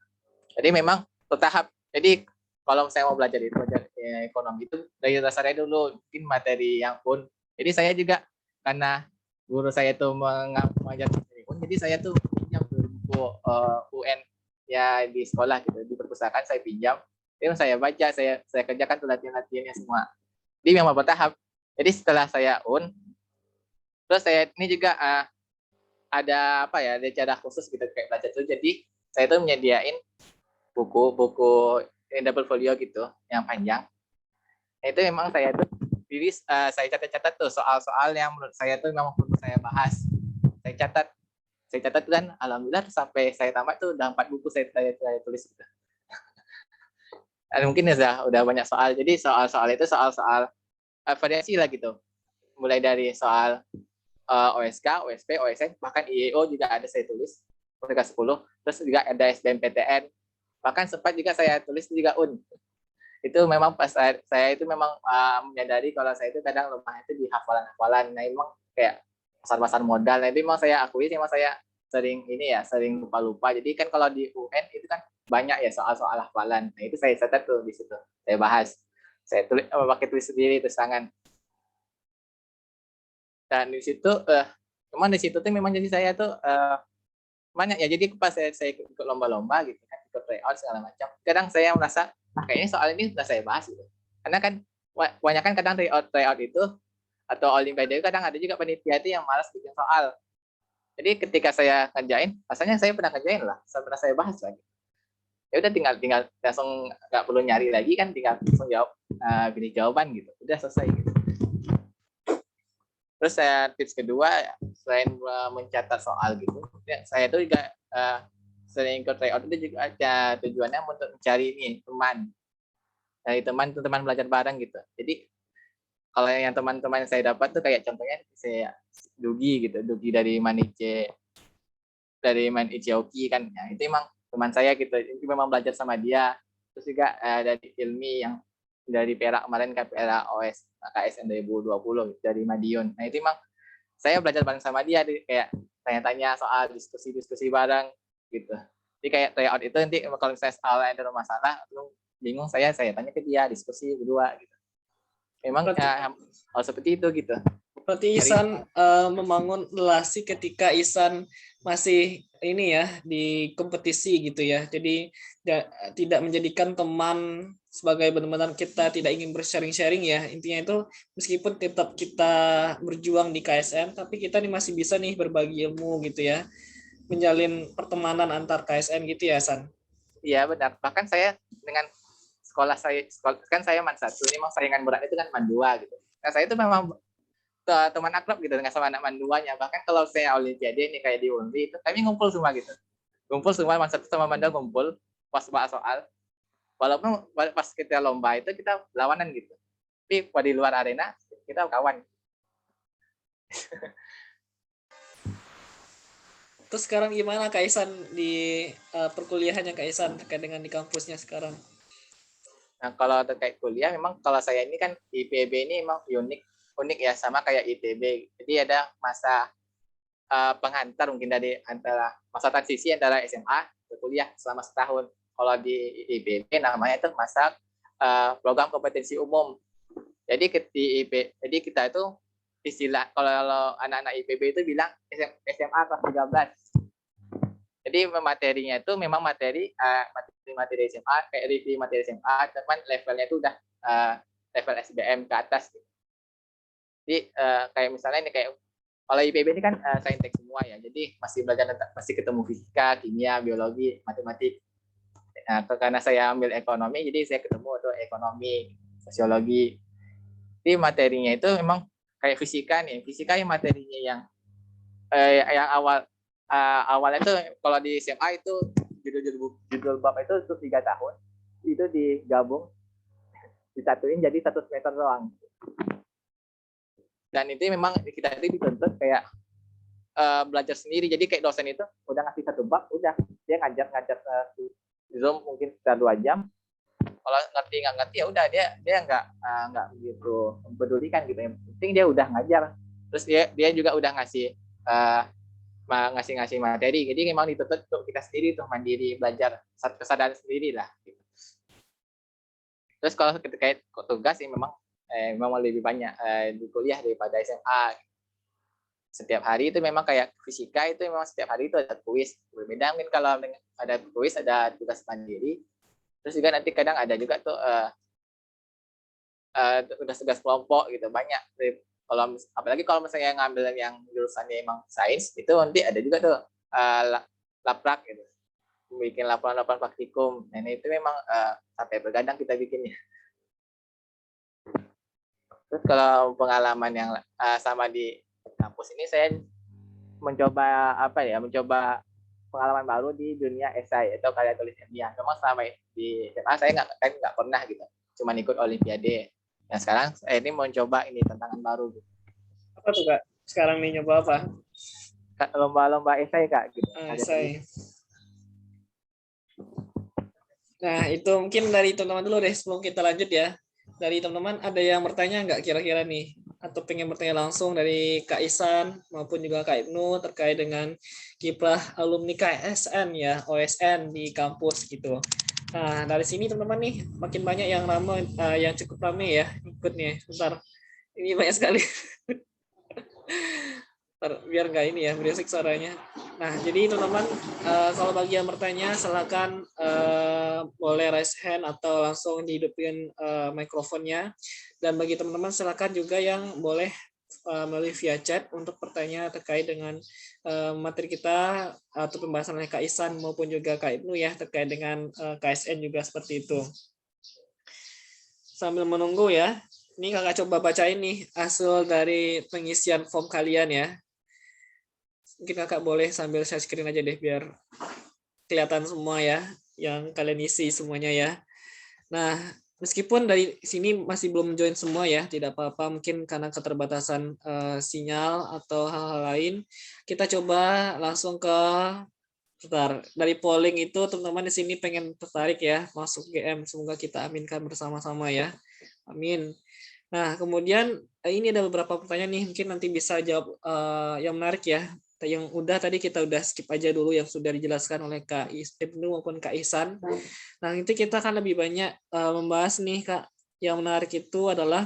Jadi memang bertahap. Jadi kalau saya mau belajar ekonomi itu dari dasarnya dulu, mungkin materi yang pun. Jadi saya juga karena guru saya itu mengajar materi pun, jadi saya tuh pinjam buku UN ya di sekolah gitu, di perpustakaan saya pinjam. Itu saya baca, saya kerjakan tuh latihan-latihannya semua. Jadi memang bertahap. Jadi setelah saya terus saya ini juga ada apa ya, ada cara khusus gitu kayak belajar tuh. Jadi saya tuh menyediain buku double folio gitu yang panjang. Itu memang saya tuh saya catat-catat tuh soal-soal yang menurut saya tuh memang perlu saya bahas. Saya catat dan alhamdulillah sampai saya tamat tuh udah 4 buku saya tulis gitu. Dan mungkin ya udah banyak soal. Jadi soal-soal itu soal-soal variasi lah gitu. Mulai dari soal OSK, OSP, OSN, bahkan IEO juga ada saya tulis, mereka 10. Terus juga ada SBMPTN, bahkan sempat juga saya tulis juga UN. Itu memang pas saya itu memang menyadari kalau saya itu kadang lemah itu di hafalan-hafalan. Nah, memang kayak pasar-pasar modal. Nah, itu memang saya akui, memang saya sering lupa-lupa. Jadi kan kalau di UN itu kan banyak ya soal-soal hafalan. Nah, itu saya catat tuh di situ. Saya bahas. Saya tulis pakai tulis sendiri tulis tangan. Dan di situ memang di situ tuh memang jadi saya tuh banyak ya, jadi pas saya ikut lomba-lomba gitu kan, ikut tryout segala macam, kadang saya merasa kayaknya soal ini sudah saya bahas gitu, karena kan banyak kan kadang tryout itu atau olimpiade kadang ada juga panitia itu yang malas bikin soal. Jadi ketika saya kerjain, rasanya saya pernah kerjain lah, pernah saya bahas lagi, ya udah tinggal langsung, nggak perlu nyari lagi kan, tinggal langsung jawab gini jawaban gitu, udah selesai gitu. Terus saya tips kedua, selain mencatat soal gitu, ya, saya tuh juga sering ikut tryout itu juga ada tujuannya untuk mencari teman. Dari teman tuh teman belajar bareng gitu. Jadi kalau yang teman-teman saya dapat tuh kayak contohnya saya Dugi gitu, Dugi dari Maniche, dari Maniche Oki kan, ya, itu emang teman saya gitu. Itu memang belajar sama dia. Terus juga dari Ilmi yang dari Perak kemarin kan, Perak OS KSN 2020 dari Madiun. Nah itu emang saya belajar bareng sama dia, kayak tanya-tanya soal diskusi bareng gitu. Jadi kayak tryout itu nanti kalau misalnya soal ada masalah, bingung saya tanya ke dia, diskusi berdua gitu. Memang seperti itu gitu. Berarti Ihsan membangun relasi ketika Ihsan masih ini ya di kompetisi gitu ya. Jadi tidak menjadikan teman sebagai benar-benar kita tidak ingin bersharing-sharing ya. Intinya itu meskipun tetap kita berjuang di KSN, tapi kita nih masih bisa nih berbagi ilmu gitu ya. Menjalin pertemanan antar KSN gitu ya, San. Iya benar. Bahkan saya dengan sekolah kan saya man 1, ini memang saingan berat itu kan man 2 gitu. Nah saya itu memang teman akrab gitu dengan sama anak man 2-nya. Bahkan kalau saya olimpiade ini kayak di Unri itu kami ngumpul semua gitu. Ngumpul semua man 1 sama man 2 ngumpul pas bahas soal. Walaupun pas kita lomba itu kita lawanan gitu. Tapi di luar arena kita kawan. Terus sekarang gimana Kak Ihsan di perkuliahannya Kak Ihsan terkait dengan di kampusnya sekarang? Nah kalau terkait kuliah, memang kalau saya ini kan IPB ini memang unik ya, sama kayak ITB. Jadi ada masa penghantar mungkin dari antara masa transisi antara SMA ke kuliah selama setahun. Kalau di IPB namanya itu masa program kompetensi umum. Jadi jadi kita itu istilah kalau anak-anak IPB itu bilang SMA kelas 13. Jadi materinya itu memang materi SMA, kayak review materi SMA, teman levelnya itu udah level SBM ke atas. Jadi kayak misalnya ini kayak kalau IPB ini kan saintek semua ya, jadi masih ketemu fisika, kimia, biologi, matematik. Nah, karena saya ambil ekonomi, jadi saya ketemu tuh ekonomi, sosiologi. Jadi materinya itu memang kayak fisika nih, fisika yang materinya yang awalnya tuh kalau di SMA itu judul bab itu 3 tahun, itu digabung disatuin jadi 1 semester doang. Dan itu memang kita itu dituntut kayak belajar sendiri. Jadi kayak dosen itu udah ngasih 1 bab, udah dia ngajar Zoom mungkin sekitar 2 jam. Kalau nggak ngerti ya udah dia nggak begitu pedulikan gitu. Yang penting dia udah ngajar. Terus dia juga udah ngasih materi. Jadi memang dituntut untuk kita sendiri tuh mandiri belajar, kesadaran sendiri lah. Gitu. Terus kalau terkait tugas sih memang lebih banyak di kuliah daripada SMA. Setiap hari itu memang kayak fisika itu memang setiap hari itu ada kuis. Berbeda mungkin kalau ada kuis, ada tugas mandiri. Terus juga nanti kadang ada juga tuh tugas-tugas kelompok gitu, banyak. Kalau apalagi kalau misalnya ngambil yang jurusannya emang sains, itu nanti ada juga tuh laprak gitu. Bikin laporan praktikum. Nah, itu memang sampai bergadang kita bikinnya. Terus kalau pengalaman yang sama di kampus ini, saya mencoba pengalaman baru di dunia esai atau karya tulis ilmiah. Memang selama di SMA saya nggak pernah gitu, cuma ikut olimpiade. Nah sekarang saya ini mau coba ini tantangan baru gitu. Apa tuh Kak? Sekarang nih nyoba apa? Lomba-lomba esai Kak gitu. Esai. Nah itu mungkin dari teman-teman dulu deh sebelum kita lanjut ya. Dari teman-teman ada yang bertanya nggak kira-kira nih? Atau pengen bertanya langsung dari Kak Isan maupun juga Kak Ibnu terkait dengan kiprah alumni KSN ya, OSN di kampus gitu. Nah, dari sini teman-teman nih makin banyak yang ramai, yang cukup ramai ya ikut nih. Bentar, ini banyak sekali. Biar nggak ini ya berisik suaranya. Nah, jadi teman-teman kalau bagi yang bertanya silakan boleh raise hand atau langsung dihidupin mikrofonnya. Dan bagi teman-teman silakan juga yang boleh melalui via chat untuk bertanya terkait dengan materi kita atau pembahasan oleh Kak Isan maupun juga Kak Ibnu ya terkait dengan KSN juga seperti itu. Sambil menunggu ya, ini kakak coba bacain nih hasil dari pengisian form kalian ya. Mungkin kakak boleh sambil share screen aja deh biar kelihatan semua ya yang kalian isi semuanya ya. Nah, meskipun dari sini masih belum join semua ya, tidak apa-apa mungkin karena keterbatasan sinyal atau hal-hal lain. Kita coba langsung ke dari polling itu teman-teman di sini pengen tertarik ya masuk GM, semoga kita aminkan bersama-sama ya. Amin. Nah, kemudian ini ada beberapa pertanyaan nih, mungkin nanti bisa jawab yang menarik ya. Yang udah tadi kita udah skip aja dulu yang sudah dijelaskan oleh Kak Ibnu maupun Kak Ihsan. Nah, nanti kita akan lebih banyak membahas nih Kak. Yang menarik itu adalah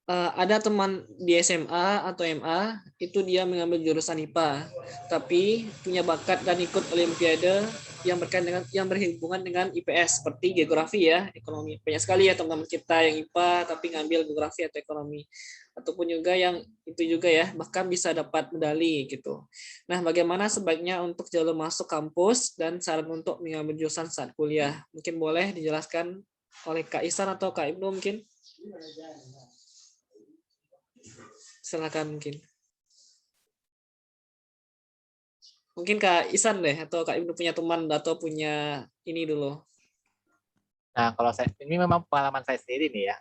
ada teman di SMA atau MA itu dia mengambil jurusan IPA, tapi punya bakat dan ikut olimpiade yang berkaitan dengan yang berhubungan dengan IPS seperti geografi ya, ekonomi. Banyak sekali ya teman-teman kita yang IPA tapi ngambil geografi atau ekonomi. Ataupun juga yang itu juga ya, bahkan bisa dapat medali gitu. Nah, bagaimana sebaiknya untuk jalur masuk kampus dan saran untuk mengambil jurusan saat kuliah? Mungkin boleh dijelaskan oleh Kak Ihsan atau Kak Ibnu mungkin? Silakan mungkin Kak Isan deh atau Kak Ibnu punya teman atau punya ini dulu. Nah kalau saya ini memang pengalaman saya sendiri nih ya,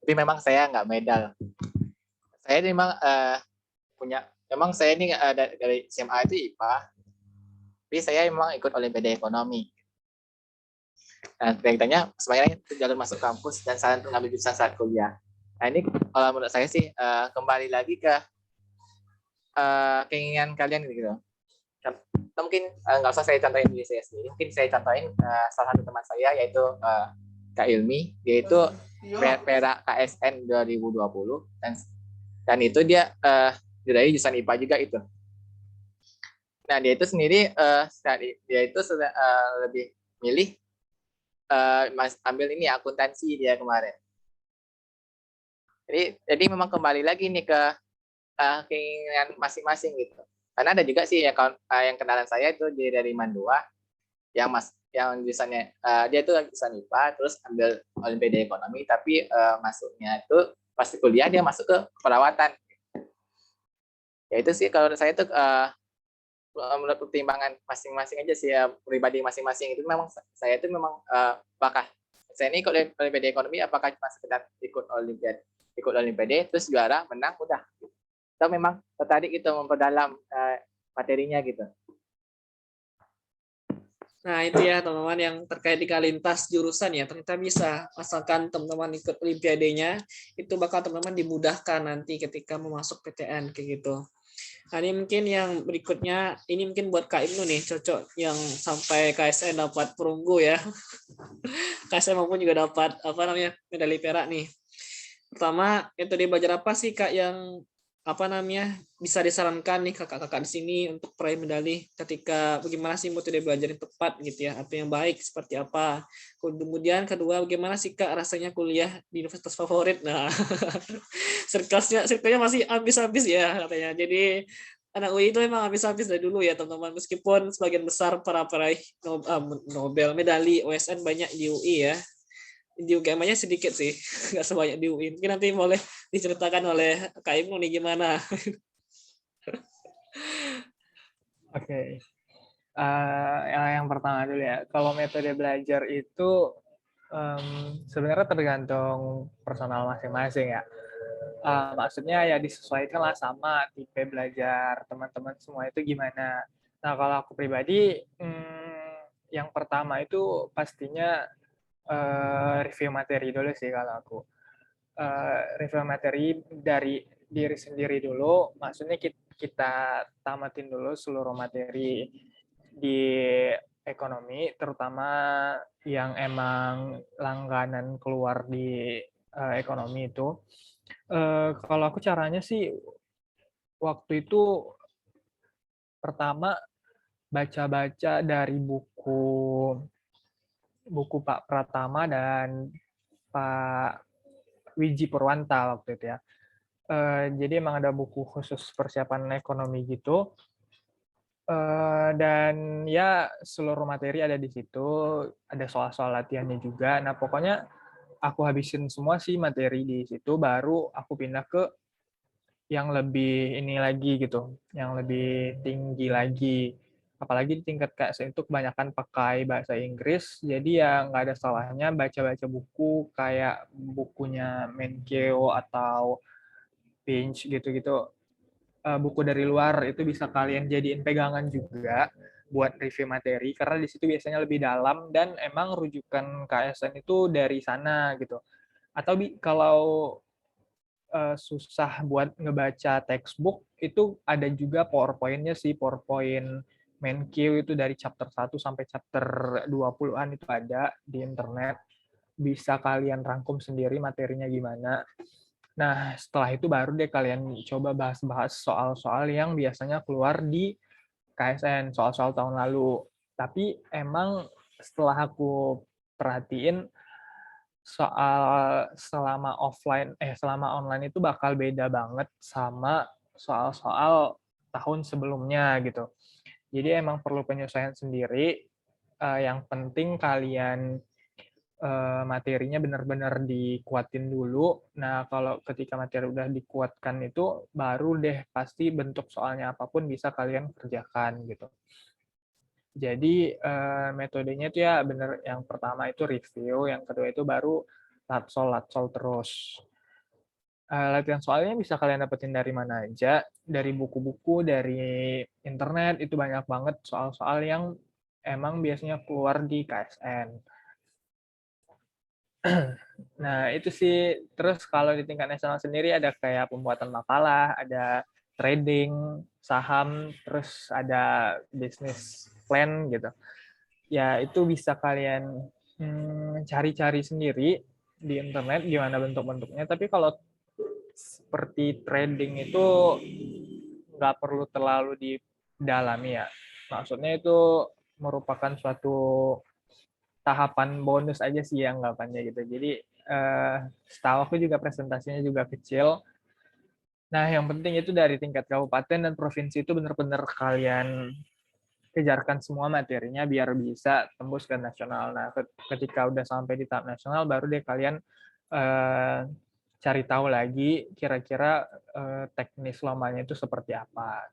tapi memang saya nggak medal. Saya memang memang saya ini dari SMA itu IPA, tapi saya memang ikut olimpiade ekonomi. Nah ceritanya sebenarnya itu jalur masuk kampus dan saran untuk ngambil jurusan saat kuliah. Nah ini kalau menurut saya sih kembali lagi ke keinginan kalian gitu. Mungkin nggak usah saya contohin diri saya sendiri, mungkin saya contohin salah satu teman saya yaitu Kak Ilmi, yaitu perak KSN 2020 dan itu dia dari jurusan IPA juga itu. Nah dia itu sendiri dia itu lebih milih ambil ini akuntansi dia kemarin. Jadi memang kembali lagi nih ke keinginan masing-masing gitu. Karena ada juga sih yang kenalan saya itu dari Mandua yang jurusannya dia itu jurusan IPA terus ambil olimpiade ekonomi tapi masuknya itu pas kuliah dia masuk ke perawatan. Ya itu sih kalau saya itu menurut pertimbangan masing-masing aja sih ya, pribadi masing-masing itu memang saya itu memang apakah saya ini ikut olimpiade ekonomi apakah cuma sekedar ikut olimpiade terus juara menang udah atau memang tertarik itu memperdalam materinya gitu. Nah itu ya teman-teman yang terkait dengan lintas jurusan ya ternyata bisa asalkan teman-teman ikut olimpiadenya itu bakal teman-teman dimudahkan nanti ketika mau masuk PTN kayak gitu. Nah ini mungkin yang berikutnya ini mungkin buat Kak Ibnu nih cocok yang sampai KSN dapat perunggu ya. KSN maupun juga dapat medali perak nih. Pertama itu dia belajar apa sih Kak yang bisa disarankan nih kakak-kakak di sini untuk peraih medali ketika bagaimana sih metode belajar yang tepat gitu ya atau yang baik seperti apa. Kemudian kedua bagaimana sih Kak rasanya kuliah di universitas favorit. Nah circle-nya masih habis-habis ya katanya. Jadi anak UI itu memang habis-habis dari dulu ya teman-teman, meskipun sebagian besar para peraih Nobel medali OSN banyak di UI ya. di UGM-nya sedikit sih, nggak sebanyak di UIN. Mungkin nanti boleh diceritakan oleh Kak Ibnu nih gimana. Oke. Yang pertama dulu ya, kalau metode belajar itu sebenarnya tergantung personal masing-masing ya. Maksudnya ya disesuaikanlah sama tipe belajar teman-teman semua itu gimana. Nah kalau aku pribadi, yang pertama itu pastinya review materi dulu sih kalau aku. Review materi dari diri sendiri dulu, maksudnya kita tamatin dulu seluruh materi di ekonomi, terutama yang emang langganan keluar di ekonomi itu. Kalau aku caranya sih waktu itu pertama baca-baca dari buku Pak Pratama dan Pak Wiji Purwanta waktu itu ya. Jadi emang ada buku khusus persiapan ekonomi gitu. Dan ya seluruh materi ada di situ, ada soal-soal latihannya juga. Nah pokoknya aku habisin semua sih materi di situ, baru aku pindah ke yang lebih ini lagi gitu, yang lebih tinggi lagi. Apalagi di tingkat KSN itu kebanyakan pakai bahasa Inggris, jadi ya nggak ada salahnya baca-baca buku kayak bukunya Menkeu atau Pinch gitu-gitu. Buku dari luar itu bisa kalian jadiin pegangan juga buat review materi, karena di situ biasanya lebih dalam dan emang rujukan KSN itu dari sana gitu. Atau kalau susah buat ngebaca textbook, itu ada juga PowerPoint-nya sih, PowerPoint Menkeu itu dari chapter 1 sampai chapter 20-an itu ada di internet. Bisa kalian rangkum sendiri materinya gimana. Nah, setelah itu baru deh kalian coba bahas-bahas soal-soal yang biasanya keluar di KSN, soal-soal tahun lalu. Tapi emang setelah aku perhatiin, soal selama online itu bakal beda banget sama soal-soal tahun sebelumnya gitu. Jadi emang perlu penyesuaian sendiri. Yang penting kalian materinya benar-benar dikuatin dulu. Nah, kalau ketika materi udah dikuatkan itu baru deh pasti bentuk soalnya apapun bisa kalian kerjakan gitu. Jadi metodenya itu ya benar, yang pertama itu review, yang kedua itu baru latsol terus. Latihan soalnya bisa kalian dapetin dari mana aja, dari buku-buku, dari internet, itu banyak banget soal-soal yang emang biasanya keluar di KSN. Nah, itu sih. Terus kalau di tingkat nasional sendiri ada kayak pembuatan makalah, ada trading, saham, terus ada bisnis plan gitu. Ya, itu bisa kalian cari-cari sendiri di internet gimana bentuk-bentuknya. Tapi kalau seperti trading itu nggak perlu terlalu didalami ya. Maksudnya itu merupakan suatu tahapan bonus aja sih yang anggapannya gitu. Jadi setahu aku juga presentasinya juga kecil. Nah, yang penting itu dari tingkat kabupaten dan provinsi itu benar-benar kalian kejarkan semua materinya biar bisa tembus ke nasional. Nah, ketika udah sampai di tahap nasional, baru deh kalian cari tahu lagi kira-kira teknis lombanya itu seperti apa.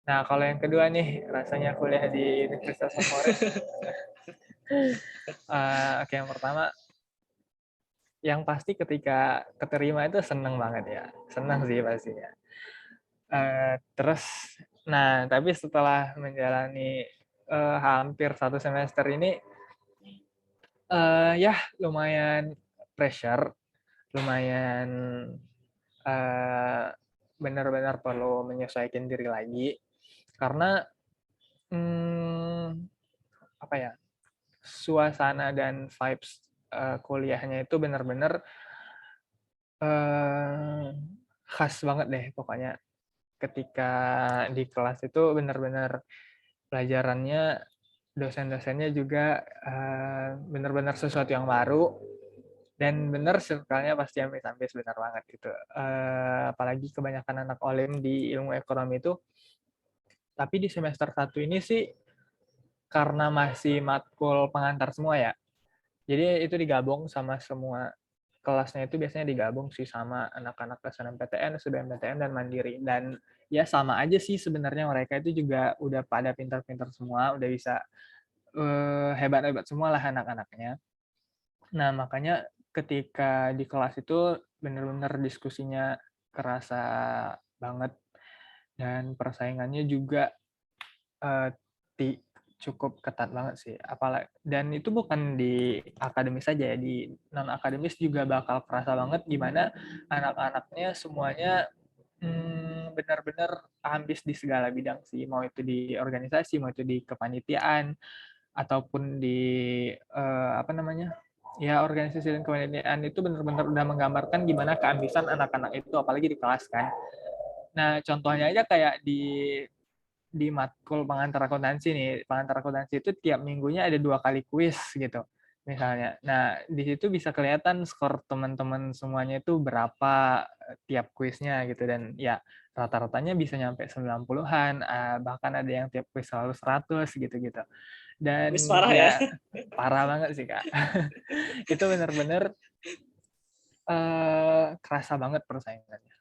Nah, kalau yang kedua nih, rasanya kuliah di Universitas Favorit. Oke, yang pertama, yang pasti ketika keterima itu seneng banget ya. Senang sih pastinya. Terus, nah, tapi setelah menjalani hampir 1 semester ini, ya lumayan pressure, lumayan benar-benar perlu menyesuaikan diri lagi, karena apa ya, suasana dan vibes kuliahnya itu benar-benar khas banget deh pokoknya. Ketika di kelas itu benar-benar pelajarannya, dosen-dosennya juga benar-benar sesuatu yang baru, dan benar circle-nya pasti ambis-ambis, benar banget gitu. Apalagi kebanyakan anak olim di ilmu ekonomi itu. Tapi di semester 1 ini sih, karena masih matkul pengantar semua ya, Jadi itu digabung sama semua kelasnya, itu biasanya digabung sih sama anak-anak SNMPTN, SBMPTN, dan Mandiri. Dan ya sama aja sih sebenarnya, mereka itu juga udah pada pintar-pintar semua, udah bisa hebat-hebat semua lah anak-anaknya. Nah, makanya ketika di kelas itu benar-benar diskusinya kerasa banget, dan persaingannya juga eh, cukup ketat banget sih. Dan itu bukan di akademis saja ya, di non akademis juga bakal kerasa banget gimana anak-anaknya semuanya benar-benar ambis di segala bidang sih, mau itu di organisasi, mau itu di kepanitiaan, ataupun di apa namanya, ya organisasi dan kepanitiaan, itu benar-benar udah menggambarkan gimana keambisan anak-anak itu, apalagi di kelas kan. Nah, contohnya aja kayak di matkul pengantar akuntansi nih. Pengantar akuntansi itu tiap minggunya ada 2 kali kuis gitu, misalnya. Nah, di situ bisa kelihatan skor teman-teman semuanya itu berapa tiap kuisnya gitu. Dan ya rata-ratanya bisa nyampe 90-an, bahkan ada yang tiap kuis selalu 100 gitu-gitu. Wis Dan parah ya. ya parah banget sih, Kak. Itu benar-benar kerasa banget persaingannya.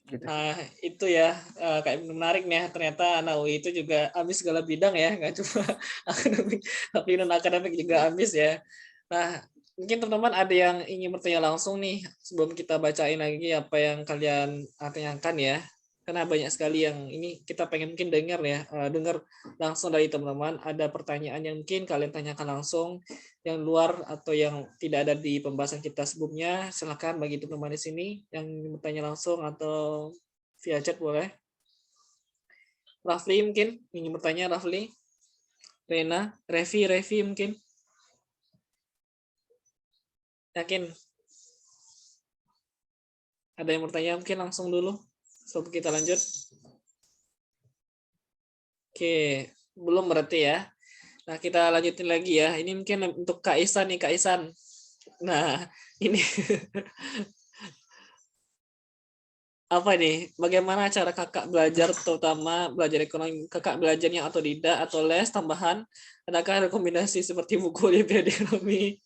Gitu sih. Nah, itu ya kayak menarik nih ya. Ternyata anak UI itu juga ambis segala bidang ya, nggak cuma akademik, tapi non akademik juga ambis ya. Nah, mungkin teman-teman ada yang ingin bertanya langsung nih sebelum kita bacain lagi apa yang kalian tanyakan ya. Karena banyak sekali yang ini kita pengen mungkin dengar ya, dengar langsung dari teman-teman. Ada pertanyaan yang mungkin kalian tanyakan langsung yang luar atau yang tidak ada di pembahasan kita sebelumnya. Silakan bagi teman-teman di sini yang ingin bertanya langsung atau via chat boleh. Rafli mungkin ingin bertanya, Rafli. Rena, Revi mungkin. Yakin? Ada yang bertanya mungkin langsung dulu sebelum kita lanjut. Oke, belum berarti ya. Nah, kita lanjutin lagi ya. Ini mungkin untuk Kak Isan nih, Kak Isan. Nah, ini apa nih? Bagaimana cara kakak belajar, terutama belajar ekonomi? Kakak belajarnya otodidak atau les tambahan? Adakah rekomendasi seperti buku Olimpiade Ekonomi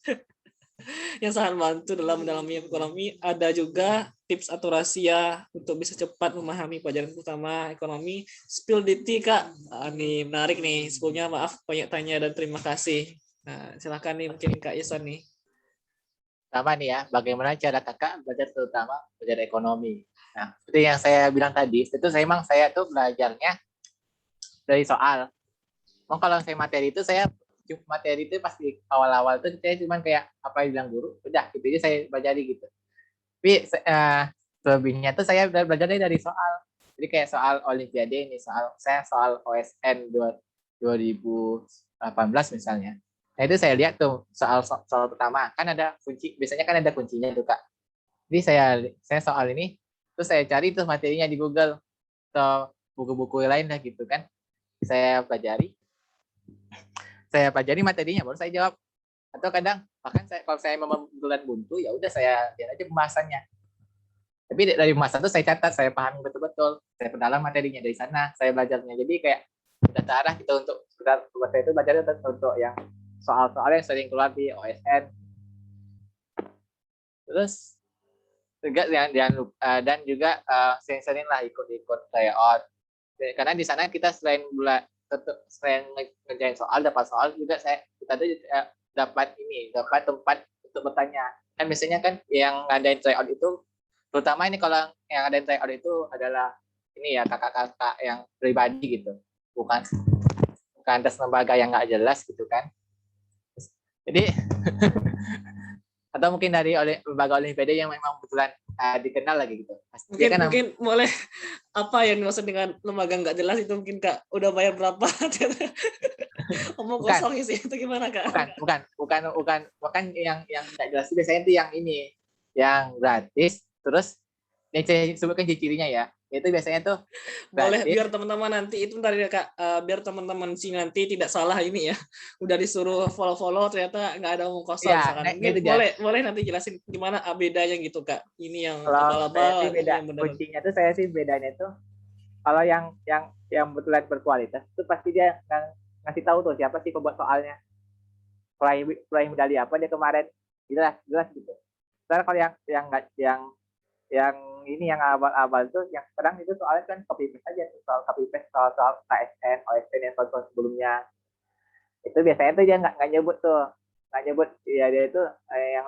yang sangat membantu dalam mendalami ekonomi? Ada juga tips atau rahasia untuk bisa cepat memahami pelajaran utama ekonomi? Spill DT, Kak. Ini menarik nih. Sebelumnya maaf banyak tanya dan terima kasih. Nah, silakan nih mungkin Kak Isan nih. Pertama nih ya, bagaimana cara kakak belajar terutama belajar ekonomi. Nah, seperti yang saya bilang tadi, itu saya tuh belajarnya dari soal. Mau kalau saya materi itu pasti awal-awal tuh saya cuma kayak apa yang bilang guru, udah gitu aja saya pelajari gitu. Tapi selebihnya tuh saya belajar dari soal. Jadi kayak soal Olimpiade ini, soal OSN 2018 misalnya. Nah itu saya lihat tuh soal pertama kan ada kunci, biasanya kan ada kuncinya tuh Kak. Jadi saya soal ini terus saya cari tuh materinya di Google atau buku-buku lain lah gitu kan. Saya pelajari materinya baru saya jawab. Atau kadang bahkan kalau saya memang bulan buntu ya udah saya lihat aja pembahasannya. Tapi dari pembahasan itu saya catat, saya pahami betul-betul, saya perdalam materinya dari sana, saya belajarnya. Jadi kayak udah terarah gitu untuk saya itu belajar untuk yang soal-soal yang sering keluar di OSN. Terus juga dan juga sering-sering lah ikut-ikut tryout. Karena di sana kita selain ngerjain soal, dapat soal juga kita tuh dapat tempat untuk bertanya. Kan biasanya kan yang ngadain tryout itu, terutama ini kalau yang ngadain tryout itu adalah ini ya kakak-kakak yang pribadi gitu, bukan atas lembaga yang nggak jelas gitu kan. Jadi atau mungkin dari lembaga Olimpiade yang memang kebetulan dikenal lagi gitu. Mungkin boleh apa yang dimaksud dengan lembaga nggak jelas itu mungkin Kak udah bayar berapa? Omong kosong sih itu gimana Kak? Bukan yang nggak jelas itu biasanya itu yang ini yang gratis terus yang saya sebutkan ciri-cirinya ya. Itu biasanya tuh boleh biar teman-teman nanti itu bentar ya Kak, biar teman-teman sih nanti tidak salah ini ya. Udah disuruh follow ternyata nggak ada omong kosong ya, misalkan. gitu Boleh nanti jelasin gimana bedanya gitu Kak. Ini yang kalau abal-abal, beda yang benar. kuncinya tuh saya sih bedanya tuh kalau yang betulan berkualitas itu pasti dia ngasih tahu tuh siapa sih pembuat soalnya. peraih medali apa dia kemarin, jelas gitu. Sekarang kalau yang nggak yang ini yang abal-abal tuh yang sekarang itu soalnya kan copy paste aja, soal copy paste soal KSN, OSN yang tahun sebelumnya. Itu biasanya tuh dia nggak nyebut tuh, nggak nyebut ya dia itu yang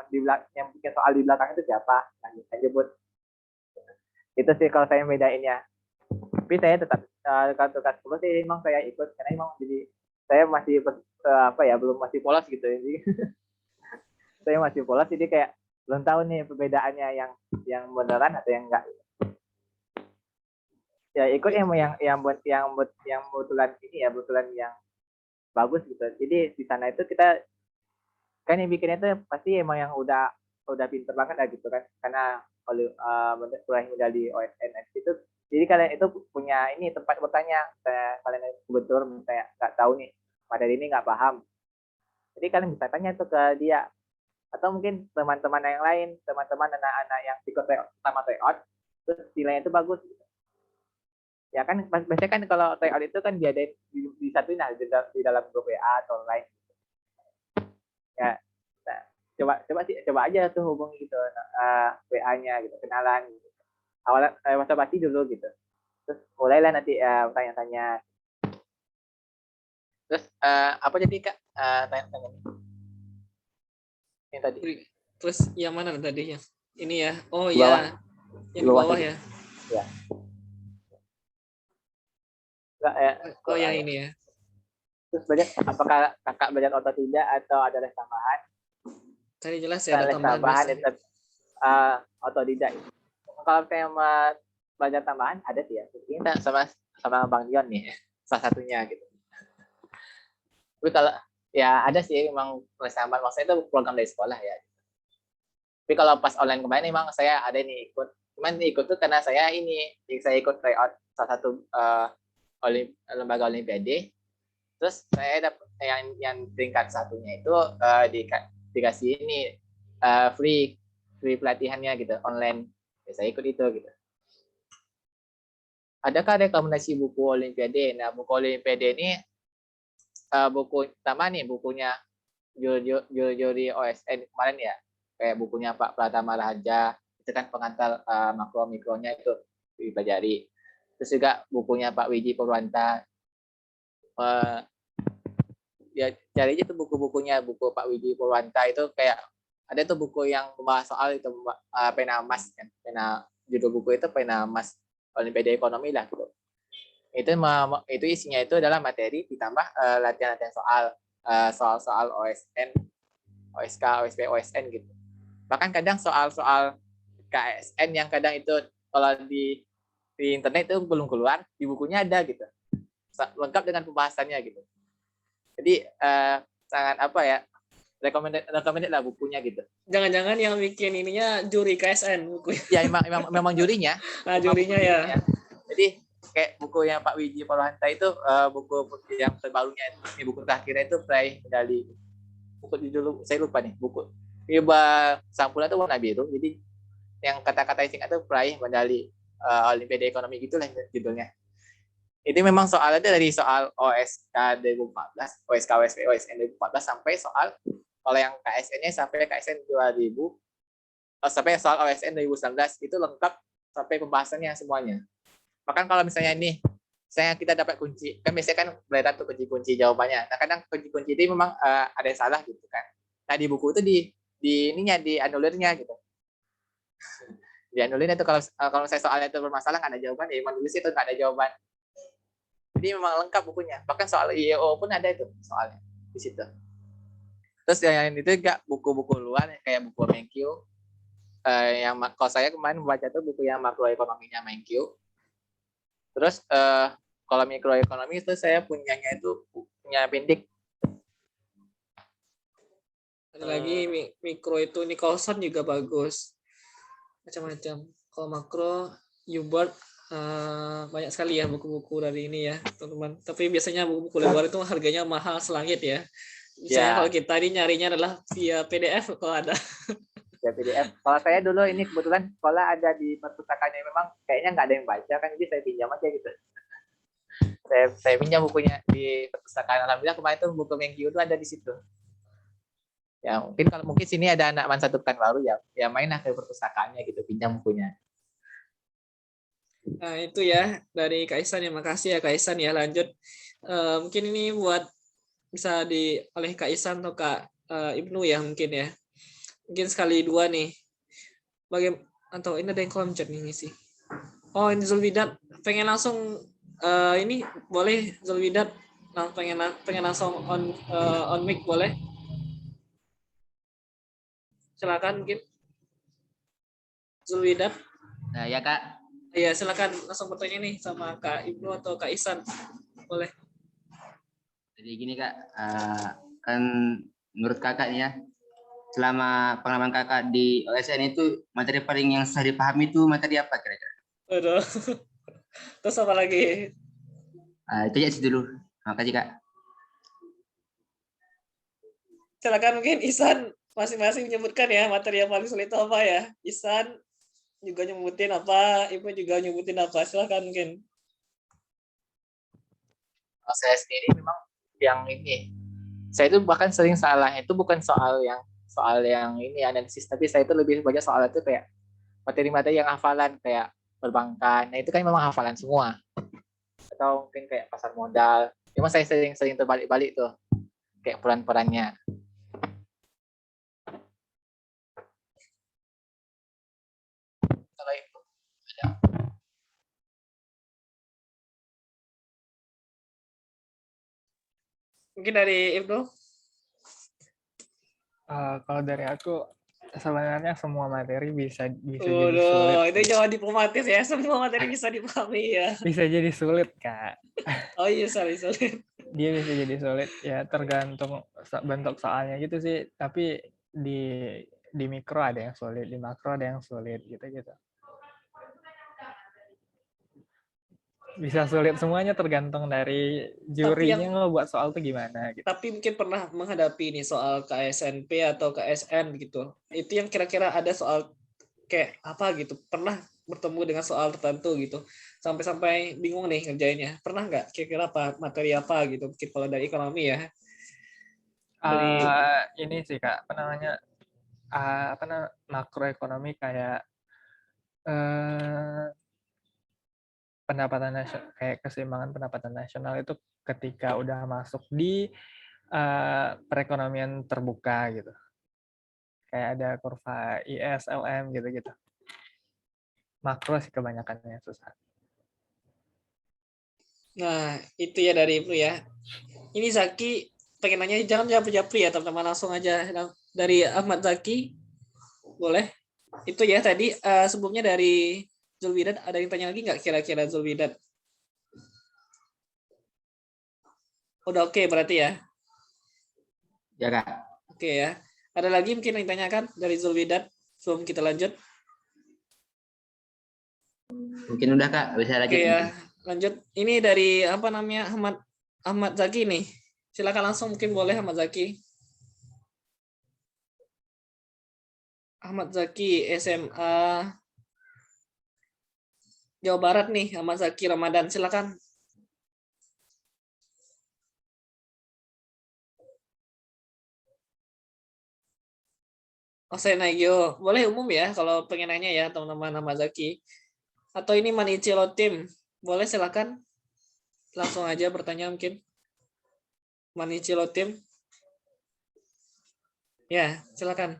yang bikin soal di belakang itu siapa, nggak nyebut. Itu sih kalau saya bedainnya. Tapi saya tetap kalau tugas kelas sih emang saya ikut karena emang jadi saya masih belum masih polos gitu. Jadi saya masih polos jadi kayak belum tahu nih perbedaannya yang beneran atau yang enggak. Ya ikut yang betulan ini ya, betulan yang bagus gitu. Jadi di sana itu kita kan yang bikinnya itu pasti emang yang udah pinter banget lah gitu kan, karena kalau meraih medali OSN itu jadi kalian itu punya ini tempat bertanya. Kalian kebetulan misalnya nggak tahu nih materi ini nggak paham, jadi kalian bisa tanya tuh ke dia atau mungkin teman-teman yang lain, teman-teman anak-anak yang ikut sama tryout terus nilainya itu bagus gitu. Ya kan biasanya kan kalau tryout itu kan diadain di satu di dalam grup WA atau lain ya. Nah, coba aja tuh hubungi gitu WA-nya gitu, kenalan gitu. Awalnya basa-basi dulu gitu, terus mulailah nanti tanya-tanya. Terus apa jadi Kak tanya-tanya yang tadi? Terus yang mana tadi ya? Ini ya. Oh di bawah. ya. Yang di bawah ya. Ya. Enggak, ya. Oh yang ini ya. Terus belajar apakah Kakak belajar otodidak atau ada les tambahan? Tadi jelas ya ada tambahan itu otodidak. Kalau saya belajar tambahan ada sih ya. Kita sama Bang Dion nih, salah satunya gitu. Tapi kalau ya ada sih memang les tambahan, maksudnya itu program dari sekolah ya. Tapi kalau pas online kemarin memang saya ada nih ikut. Cuman ikut tuh karena saya ikut tryout salah satu lembaga olimpiade. Terus saya dapat yang peringkat satunya itu dikasih ini free pelatihannya gitu online. Ya, saya ikut itu gitu. Adakah rekomendasi buku olimpiade? Nah, buku olimpiade ini buku pertama nih, bukunya juri OSN kemarin ya, kayak bukunya Pak Pratama Raharja, itu kan pengantar makro mikronya itu dipelajari. Terus juga bukunya Pak Wiji Purwanta, ya cari aja tuh buku-bukunya, buku Pak Wiji Purwanta itu kayak ada tuh buku yang membahas soal itu pena emas kan, judul buku itu pena emas Olimpiade Ekonomi lah gitu. Itu isinya itu adalah materi ditambah latihan-latihan soal OSN, OSK, OSP, OSN gitu. Bahkan kadang soal KSN yang kadang itu kalau di internet itu belum keluar, di bukunya ada gitu, lengkap dengan pembahasannya gitu. Jadi sangat recommended lah bukunya gitu. Jangan-jangan yang bikin ininya juri KSN bukunya. Ya memang jurinya. Nah, jurinya ya. Jadi kayak buku yang Pak Wiji Purwanta itu buku yang terbarunya ini, buku terakhirnya itu peraih medali. Buku judul saya lupa nih, buku. Sampulnya itu warna biru. Jadi yang kata-kata singkat itu peraih medali Olimpiade Ekonomi gitulah judulnya. Itu memang soalnya dari soal OSK 2014, OSK OSP OSN 2014 sampai soal kalau yang KSN-nya sampai KSN 2000 sampai soal OSN 2019 itu lengkap sampai pembahasannya semuanya. Bahkan kalau misalnya ini kita dapat kunci, kan biasanya kan beredar tuh kunci-kunci jawabannya. Nah, kadang kunci-kunci itu memang ada yang salah gitu kan. Nah, di buku itu di anulirnya gitu. Di anulirnya itu kalau saya soalnya itu bermasalah nggak ada jawaban, ya menulis itu nggak ada jawaban. Jadi memang lengkap bukunya. Bahkan soal IEO pun ada itu soalnya di situ. Terus yang itu juga buku-buku luar kayak buku Menkyu. Yang kalau saya kemarin membaca tuh buku yang makroekonominya Menkyu. Terus kalau mikroekonomi itu saya punyanya itu punya Pindik. Ada lagi mikro itu Nicholson juga bagus. Macam-macam. Kalau makro Hubert banyak sekali ya buku-buku dari ini ya teman-teman. Tapi biasanya buku-buku luar itu harganya mahal selangit ya. Misalnya kalau kita ini nyarinya adalah via PDF kalau ada. Ya PDF. Kalau saya dulu ini kebetulan sekolah ada di perpustakaannya, memang kayaknya nggak ada yang baca kan, jadi saya pinjam aja gitu. Saya pinjam bukunya di perpustakaan. Alhamdulillah kemarin itu buku Menkyu itu ada di situ. Ya mungkin sini ada anak Man satu Pekanbaru ya main ke perpustakaannya gitu, pinjam bukunya. Nah, itu ya dari Kak Ihsan ya. Makasih ya Kak Ihsan ya. Lanjut. Mungkin ini buat bisa oleh Kak Ihsan atau Kak Ibnu ya mungkin ya. Mungkin sekali dua nih. Atau ini ada yang kolom chat nih sih. Oh, ini Zulwidat pengen langsung ini boleh Zulwidat pengen langsung on mic boleh? Silakan mungkin. Zulwidat. Nah, ya Kak, Iya, silakan langsung bertanya nih sama Kak Ibnu atau Kak Ihsan. Boleh. jadi gini Kak, kan menurut Kakak nih ya, selama pengalaman Kakak di OSN itu materi paling yang susah dipahami itu materi apa kira-kira? Aduh. Terus apa lagi? Itu aja sih dulu. Makasih Kak. Silakan mungkin Ihsan masing-masing menyebutkan ya materi yang paling sulit itu apa ya. Ihsan juga nyebutin apa, Ibu juga nyebutin apa. Silakan mungkin. Saya sendiri memang yang ini, saya itu bahkan sering salah, itu bukan soal yang ini analisis, tapi saya itu lebih banyak soal itu kayak materi-materi yang hafalan kayak perbankan. Nah itu kan memang hafalan semua, atau mungkin kayak pasar modal. Cuma saya sering terbalik-balik tuh kayak peran-perannya. Kalau itu ada. Mungkin dari Ibnu. Kalau dari aku sebenarnya semua materi bisa jadi sulit. Itu jawaban diplomatis ya. Semua materi bisa dipahami ya. Bisa jadi sulit, Kak. Oh iya, sulit. Dia bisa jadi sulit ya, tergantung bentuk soalnya gitu sih. Tapi di mikro ada yang sulit, di makro ada yang sulit gitu. Bisa sulit semuanya, tergantung dari jurinya ngebuat soal tuh gimana gitu. Tapi mungkin pernah menghadapi nih soal KSNP atau KSN gitu. Itu yang kira-kira ada soal kayak apa gitu. Pernah bertemu dengan soal tertentu gitu. Sampai-sampai bingung nih ngerjainnya. Pernah nggak kira-kira apa materi apa gitu. Mungkin kalau dari ekonomi ya. Ini sih Kak, makroekonomi kayak pendapatan nasional, kayak keseimbangan pendapatan nasional itu ketika udah masuk di perekonomian terbuka gitu. Kayak ada kurva ISLM gitu. Makro sih kebanyakannya susah. Nah, itu ya dari Ibnu ya. Ini Zaki pengen nanya, jangan jawab Japri ya teman-teman, langsung aja dari Ahmad Zaki. Boleh? Itu ya tadi sebelumnya dari Zulwidat, ada yang tanya lagi nggak kira-kira Zulwidat? Udah oke berarti ya? Ya Kak. Oke ya. Ada lagi mungkin yang ditanyakan dari Zulwidat sebelum kita lanjut? Mungkin udah Kak, bisa lanjut. Oke ya, lanjut. Ini dari apa namanya Ahmad Zaki nih. Silakan langsung mungkin boleh Ahmad Zaki. Ahmad Zaki SMA Jawa Barat nih, Ahmad Zaki Ramadan. Silakan. Oh, saya Nagio. Boleh umum ya kalau pengen nanya ya teman-teman Ahmad Zaki. Atau ini Manicilo Tim. Boleh silakan. Langsung aja bertanya mungkin. Manicilo Tim. Ya, silakan.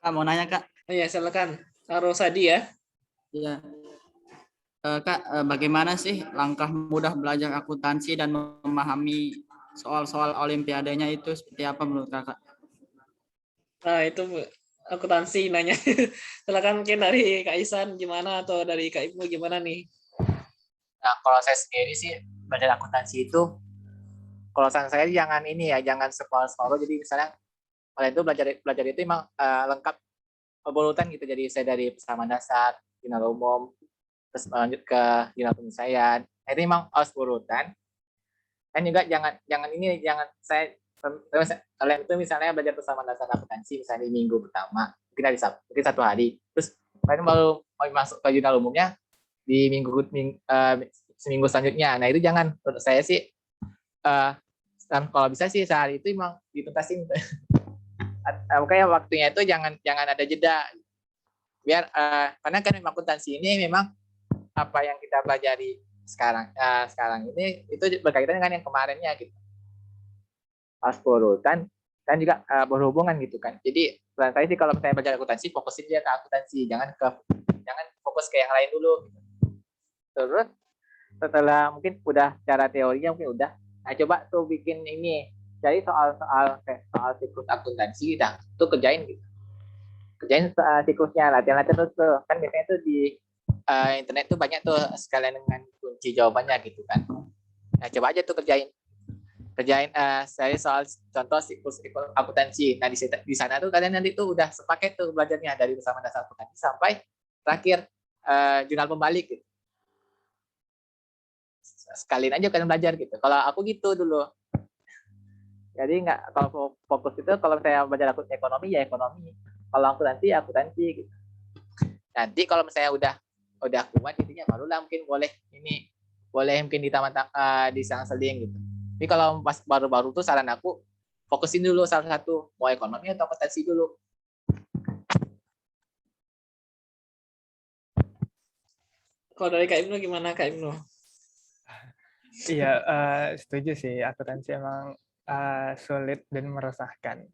Kak, mau nanya Kak? Oh ya, silakan. Rosadi ya. Iya. Kak, bagaimana sih langkah mudah belajar akuntansi dan memahami soal-soal olimpiadanya itu seperti apa menurut Kakak? Nah, itu akuntansi nanya. Silakan mungkin dari Kak Ihsan gimana atau dari Kak Ibnu gimana nih? Nah, kalau saya sendiri sih belajar akuntansi itu, kalau saran saya jangan sekolah-sekolah. Jadi misalnya kalian itu belajar itu emang lengkap berurutan gitu. Jadi saya dari persamaan dasar, general umum, terus lanjut ke general penyelesaian. Nah, itu memang harus berurutan. Dan juga jangan kalian itu misalnya belajar persamaan dasar akuntansi misalnya di minggu pertama, mungkin satu hari, terus kalian baru mau masuk ke jurnal umumnya di seminggu selanjutnya. Nah itu jangan, menurut saya sih Dan kalau bisa sih sehari itu emang dituntasin. Makanya waktunya itu jangan ada jeda. Biar karena kan memang akuntansi ini memang apa yang kita pelajari sekarang ini itu berkaitan dengan yang kemarinnya gitu. Pas urutan kan juga berhubungan gitu kan. Jadi saya sih kalau misalnya belajar akuntansi fokusin dia ke akuntansi, jangan fokus ke yang lain dulu. Gitu. Terus setelah mungkin udah cara teorinya mungkin udah, nah coba tuh bikin ini, jadi soal siklus akuntansi, dah tuh kerjain siklusnya, latihan terus tuh kan biasanya tuh di internet tuh banyak tuh sekalian dengan kunci jawabannya gitu kan. Nah coba aja tuh kerjain saya soal contoh siklus akuntansi. Nah di sana tuh kalian nanti tuh udah sepaket tuh belajarnya dari bersama dasar akuntansi sampai terakhir jurnal pembalik gitu. Sekalian aja kalian belajar gitu. Kalau aku gitu dulu. Jadi nggak, kalau fokus itu kalau saya belajar ekonomi ya ekonomi. Kalau akuntansi gitu. Nanti kalau misalnya udah kuat intinya barulah mungkin boleh mungkin diselang-seling gitu. Tapi kalau pas baru-baru tuh saran aku fokusin dulu salah satu, mau ekonomi atau akuntansi dulu. Kalau dari Kak Ibnu gimana Kak Ibnu? Iya, setuju sih. Akuntansi emang sulit dan meresahkan.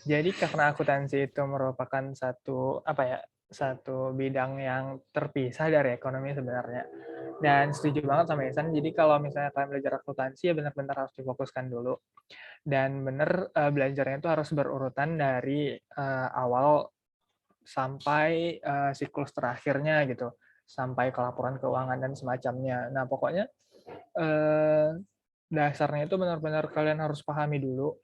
Jadi karena akuntansi itu merupakan satu bidang yang terpisah dari ekonomi sebenarnya. Dan setuju banget sama Ihsan. Jadi kalau misalnya kalian belajar akuntansi ya benar-benar harus difokuskan dulu. Dan benar belajarnya itu harus berurutan dari awal sampai siklus terakhirnya gitu. Sampai ke laporan keuangan dan semacamnya. Nah, pokoknya dasarnya itu benar-benar kalian harus pahami dulu.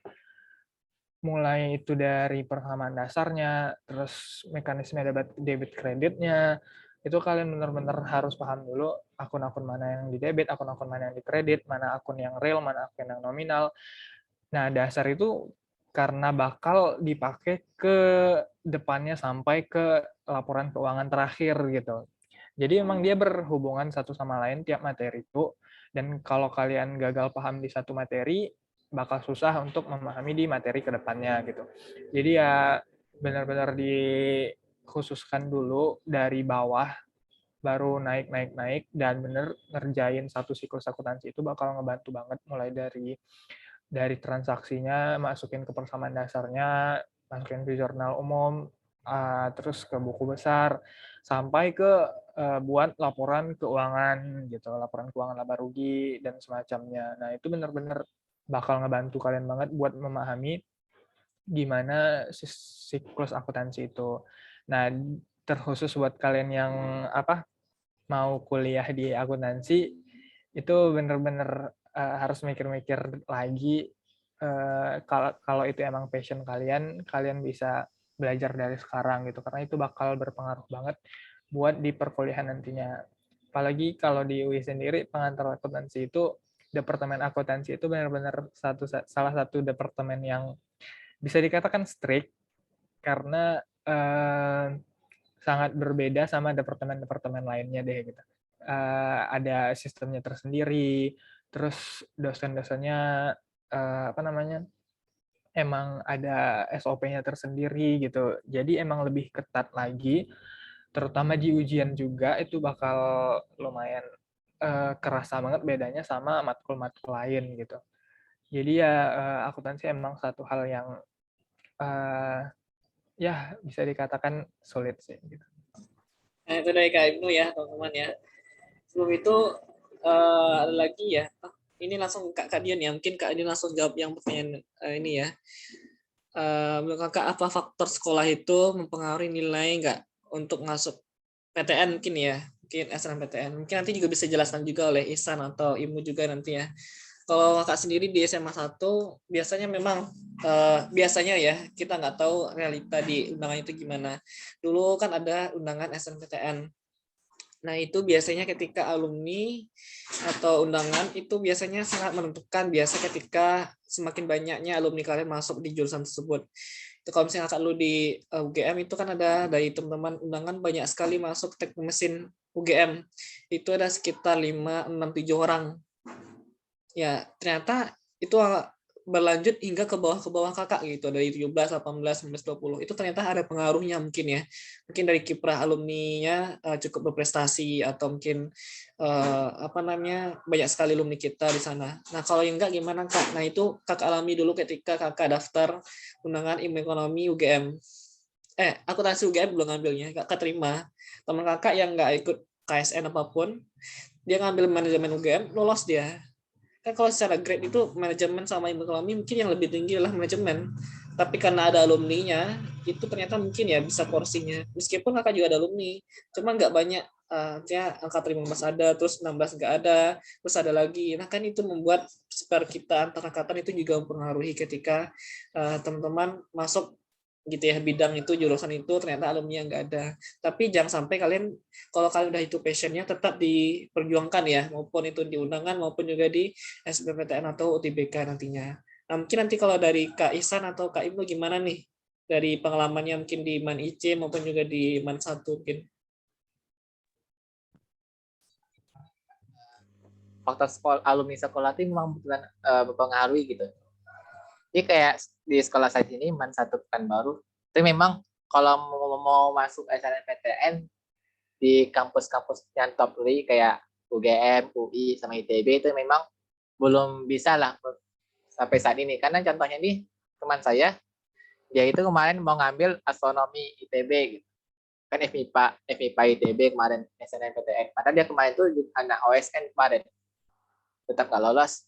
Mulai itu dari persamaan dasarnya, terus mekanisme debit kreditnya, itu kalian benar-benar harus paham dulu akun-akun mana yang di debit, akun-akun mana yang di kredit, mana akun yang real, mana akun yang nominal. Nah, dasar itu karena bakal dipakai ke depannya sampai ke laporan keuangan terakhir gitu. Jadi emang dia berhubungan satu sama lain tiap materi itu, dan kalau kalian gagal paham di satu materi, bakal susah untuk memahami di materi ke depannya gitu. Jadi ya benar-benar dikhususkan dulu dari bawah, baru naik, dan bener ngerjain satu siklus akuntansi itu bakal ngebantu banget, mulai dari transaksinya, masukin ke persamaan dasarnya, masukin ke jurnal umum, terus ke buku besar, sampai ke buat laporan keuangan gitu, laporan keuangan laba rugi dan semacamnya. Nah, itu benar-benar bakal ngebantu kalian banget buat memahami gimana siklus akuntansi itu. Nah, terkhusus buat kalian yang mau kuliah di akuntansi, itu benar-benar harus mikir-mikir lagi kalau itu emang passion kalian bisa belajar dari sekarang gitu, karena itu bakal berpengaruh banget buat di perkuliahan nantinya. Apalagi kalau di UI sendiri, pengantar akuntansi itu, departemen akuntansi itu benar-benar salah satu departemen yang bisa dikatakan strict, karena sangat berbeda sama departemen-departemen lainnya deh gitu. Ada sistemnya tersendiri, terus dosen-dosennya emang ada SOP-nya tersendiri gitu. Jadi emang lebih ketat lagi, terutama di ujian juga itu bakal lumayan kerasa banget bedanya sama matkul-matkul lain gitu. Jadi ya akuntansi emang satu hal yang ya bisa dikatakan sulit sih gitu. Nah, itu dari Kak Ibnu ya, teman-teman ya. Sebelum itu ada lagi ya. Ini langsung Kak Dian ya. Mungkin Kak Dian langsung jawab yang pertanyaan ini ya. Menurut Kakak apa faktor sekolah itu mempengaruhi nilai nggak untuk masuk PTN mungkin ya? Mungkin SNMPTN. Mungkin nanti juga bisa dijelaskan juga oleh Ihsan atau Imu juga nanti ya. Kalau Kakak sendiri di SMA 1 biasanya memang biasanya ya kita nggak tahu realita di undangan itu gimana. Dulu kan ada undangan SNMPTN. Nah, itu biasanya ketika alumni atau undangan itu biasanya sangat menentukan biasa ketika semakin banyaknya alumni kalian masuk di jurusan tersebut. Itu kalau misalnya Kak lu di UGM itu kan ada dari teman-teman undangan banyak sekali masuk teknik mesin UGM. Itu ada sekitar 5, 6, 7 orang. ya ternyata itu berlanjut hingga ke bawah kakak gitu, dari 17, 18, 19, 20. Itu ternyata ada pengaruhnya mungkin ya. Mungkin dari kiprah alumninya cukup berprestasi, atau mungkin apa namanya, banyak sekali alumni kita di sana. Nah, kalau yang enggak gimana Kak? Nah, itu Kakak alami dulu ketika Kakak daftar undangan ilmu ekonomi UGM. Akuntansi UGM belum ngambilnya, Kakak terima. Teman Kakak yang enggak ikut KSN apapun, dia ngambil manajemen UGM, lolos dia. Kan kalau secara grade itu manajemen sama ilmu ekonomi mungkin yang lebih tinggi adalah manajemen, tapi karena ada alumninya itu ternyata mungkin ya bisa porsinya, meskipun kakak juga ada alumni, cuma nggak banyak. Ya angka terima mas ada, terus 16 nggak ada, terus ada lagi. Nah kan itu membuat spare kita antar angkatan itu juga mempengaruhi ketika teman-teman masuk gitu ya, bidang itu, jurusan itu, ternyata alumni yang nggak ada. Tapi jangan sampai kalian, kalau kalian udah itu passionnya, tetap diperjuangkan ya, maupun itu di undangan maupun juga di SBMPTN atau UTBK nantinya. Nah, mungkin nanti kalau dari Kak Ihsan atau Kak Ibnu gimana nih, dari pengalamannya mungkin di MAN IC maupun juga di MAN 1 mungkin. Faktor alumni sekolah itu memang betulan mempengaruhi gitu. Jadi kayak di sekolah saya ini MAN 1 Pekanbaru itu memang kalau mau masuk SNMPTN di kampus-kampus yang top 3 kayak UGM, UI, sama ITB itu memang belum bisa lah sampai saat ini. Karena contohnya nih, teman saya, dia itu kemarin mau ngambil astronomi ITB gitu. Kan FMIPA ITB kemarin SNMPTN. Padahal dia kemarin tuh anak OSN kemarin. Tetap nggak lolos.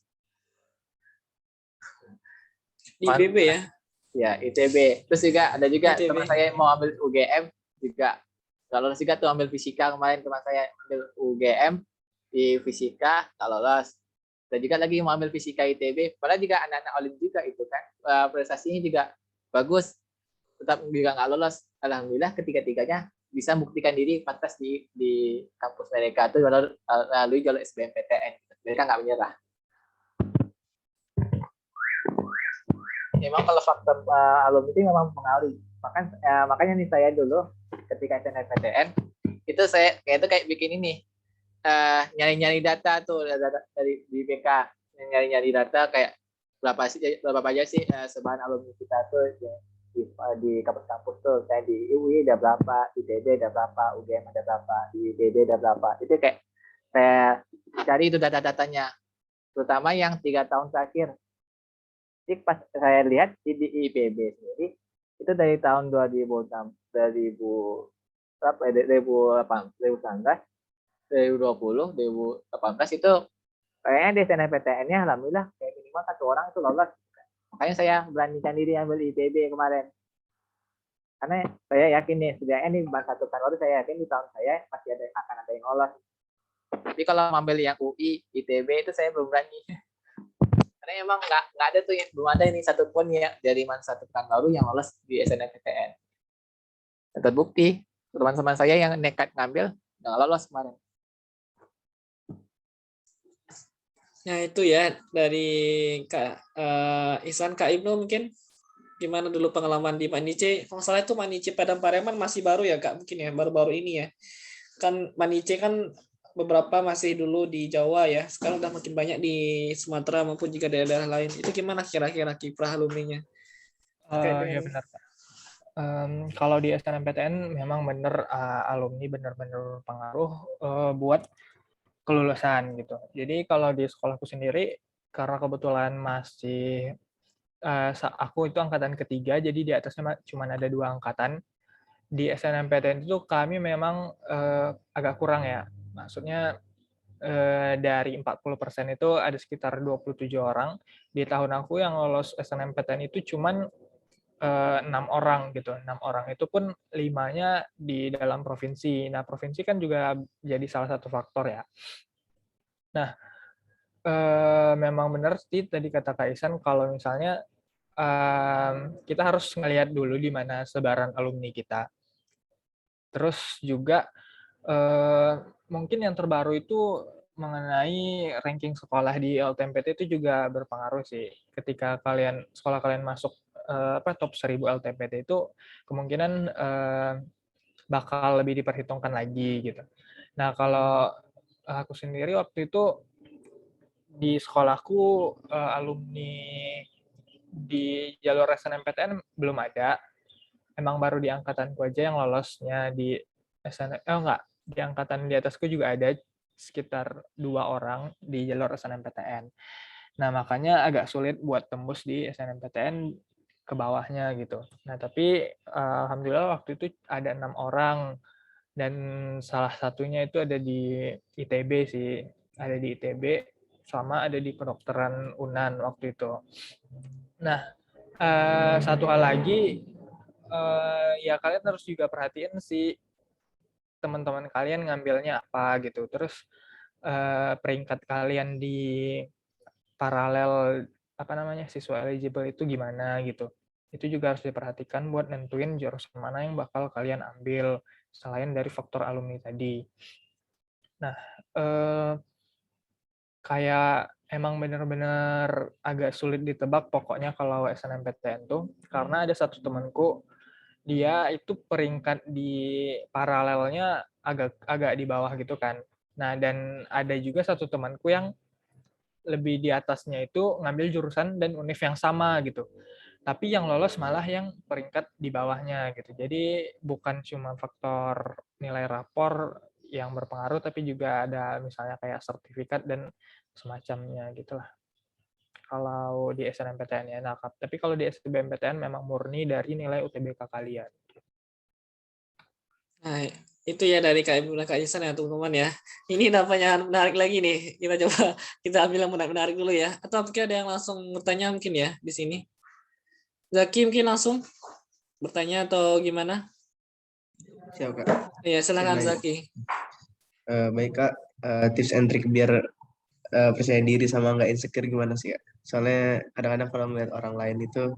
Di IPB ya? Ya, ITB. Terus juga ada juga ITB. teman saya mau ambil UGM juga nggak lolos juga tuh, ambil fisika kemarin. Teman saya ambil UGM di fisika nggak lolos. Dan juga lagi mau ambil fisika ITB, padahal juga anak-anak olim juga itu kan, prestasinya juga bagus, tetap juga nggak lolos. Alhamdulillah ketiga-tiganya bisa membuktikan diri pantas di kampus mereka tuh melalui jalur SBMPTN. Mereka nggak menyerah. Memang kalau faktor alumni itu memang mempengaruhi. Makanya nih saya dulu ketika SNMPTN itu saya kayak bikin ini, nyari-nyari data tuh dari BPK, nyari-nyari data kayak berapa aja sih sebaran alumni kita tuh di kampus-kampus tuh, kayak di UI ada berapa, di ITB ada berapa, UGM ada berapa, di ITB ada berapa. Itu kayak saya cari itu data-datanya, terutama yang 3 tahun terakhir. Jadi pas saya lihat di IPB sendiri itu dari tahun 2018, 2020, 2018 itu kayaknya di SNMPTN-nya alhamdulillah kayak minimal 1 orang itu lolos. Makanya saya beranikan diri ambil IPB kemarin. Karena saya yakin nih, setidaknya nih MAN 1 Pekanbaru, saya yakin di tahun saya masih akan ada yang lolos. Tapi kalau ambil yang UI, ITB itu saya belum berani. Karena emang nggak ada tuh, belum ada ini satupun ya dari MAN 1 Pekanbaru yang lolos di SNMPTN. Dan terbukti teman-teman saya yang nekat ngambil nggak lolos kemarin. Nah itu ya dari Kak Ihsan. Kak Ibnu mungkin gimana dulu pengalaman di MAN IC? Kalau salah itu MAN IC Padang Pariaman masih baru ya Kak, mungkin ya, baru-baru ini ya. Kan MAN IC kan beberapa masih dulu di Jawa ya, sekarang udah makin banyak di Sumatera maupun juga daerah-daerah lain. Itu gimana kira-kira kiprah alumninya? Ya benar Pak. Kalau di SNMPTN memang benar, alumni benar-benar pengaruh buat kelulusan gitu. Jadi kalau di sekolahku sendiri, karena kebetulan masih aku itu angkatan ketiga, jadi di atasnya cuma ada 2 angkatan. Di SNMPTN itu kami memang agak kurang ya. Maksudnya dari 40% itu ada sekitar 27 orang. Di tahun aku yang lolos SNMPTN itu cuman 6 orang gitu. 6 orang itu pun 5-nya di dalam provinsi. Nah, provinsi kan juga jadi salah satu faktor ya. Nah, memang benar sih tadi kata Kak Ihsan, kalau misalnya kita harus ngelihat dulu di mana sebaran alumni kita. Terus juga mungkin yang terbaru itu mengenai ranking sekolah di LTMPT itu juga berpengaruh sih. Ketika sekolah kalian masuk top 1000 LTMPT itu kemungkinan bakal lebih diperhitungkan lagi gitu. Nah, kalau aku sendiri waktu itu di sekolahku alumni di jalur SNMPTN belum ada. Emang baru di angkatanku aja yang lolosnya di enggak, di angkatan di atasku juga ada sekitar 2 orang di jalur SNMPTN. Nah, makanya agak sulit buat tembus di SNMPTN ke bawahnya gitu. Nah, tapi alhamdulillah waktu itu ada 6 orang dan salah satunya itu ada di ITB sih, ada di ITB sama ada di kedokteran UNAN waktu itu. Nah, satu hal lagi ya kalian harus juga perhatiin sih teman-teman kalian ngambilnya apa gitu. Terus peringkat kalian di paralel siswa eligible itu gimana gitu. Itu juga harus diperhatikan buat nentuin jurusan mana yang bakal kalian ambil selain dari faktor alumni tadi. Nah, kayak emang benar-benar agak sulit ditebak pokoknya kalau SNMPTN tuh, karena ada satu temanku dia itu peringkat di paralelnya agak di bawah gitu kan. Nah, dan ada juga satu temanku yang lebih di atasnya itu ngambil jurusan dan univ yang sama gitu. Tapi yang lolos malah yang peringkat di bawahnya gitu. Jadi bukan cuma faktor nilai rapor yang berpengaruh, tapi juga ada misalnya kayak sertifikat dan semacamnya gitulah. Kalau di SNMPTN ya, nah, tapi kalau di SBMPTN memang murni dari nilai UTBK kalian. Nah, itu ya dari Kak Ibu dan Kak Ihsan ya teman-teman ya. Ini namanya menarik lagi nih. Kita coba kita ambil yang menarik dulu ya. Atau mungkin ada yang langsung bertanya mungkin ya di sini. Zaki mungkin langsung bertanya atau gimana? Siap Kak. Iya, silakan Baik. Zaki. Baik Kak, tips and trick biar percaya diri sama nggak insecure gimana sih Kak? Soalnya kadang-kadang kalau melihat orang lain itu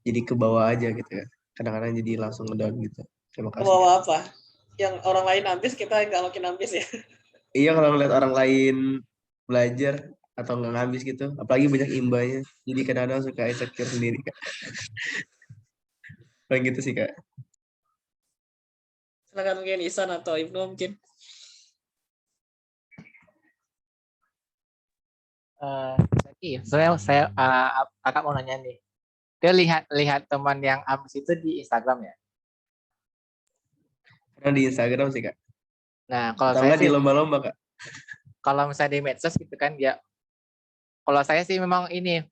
jadi ke bawah aja gitu ya. Kadang-kadang jadi langsung ngedown gitu. Terima kasih. Bawa apa? Yang orang lain habis kita nggak mungkin habis ya. Iya, kalau ngeliat orang lain belajar atau nggak ngabis gitu, apalagi banyak imbanya, jadi kadang-kadang suka insecure sendiri Kak. Kayak gitu sih Kak. Silakan mungkin Ihsan atau Ibnu mungkin. Saya kakak mau nanya nih. Dia lihat teman yang ambis itu di Instagram ya. Karena di Instagram sih Kak. Nah, kalau Atau saya nggak di sih, lomba-lomba Kak. kalau misalnya di medsos gitu kan, ya. Kalau saya sih memang ini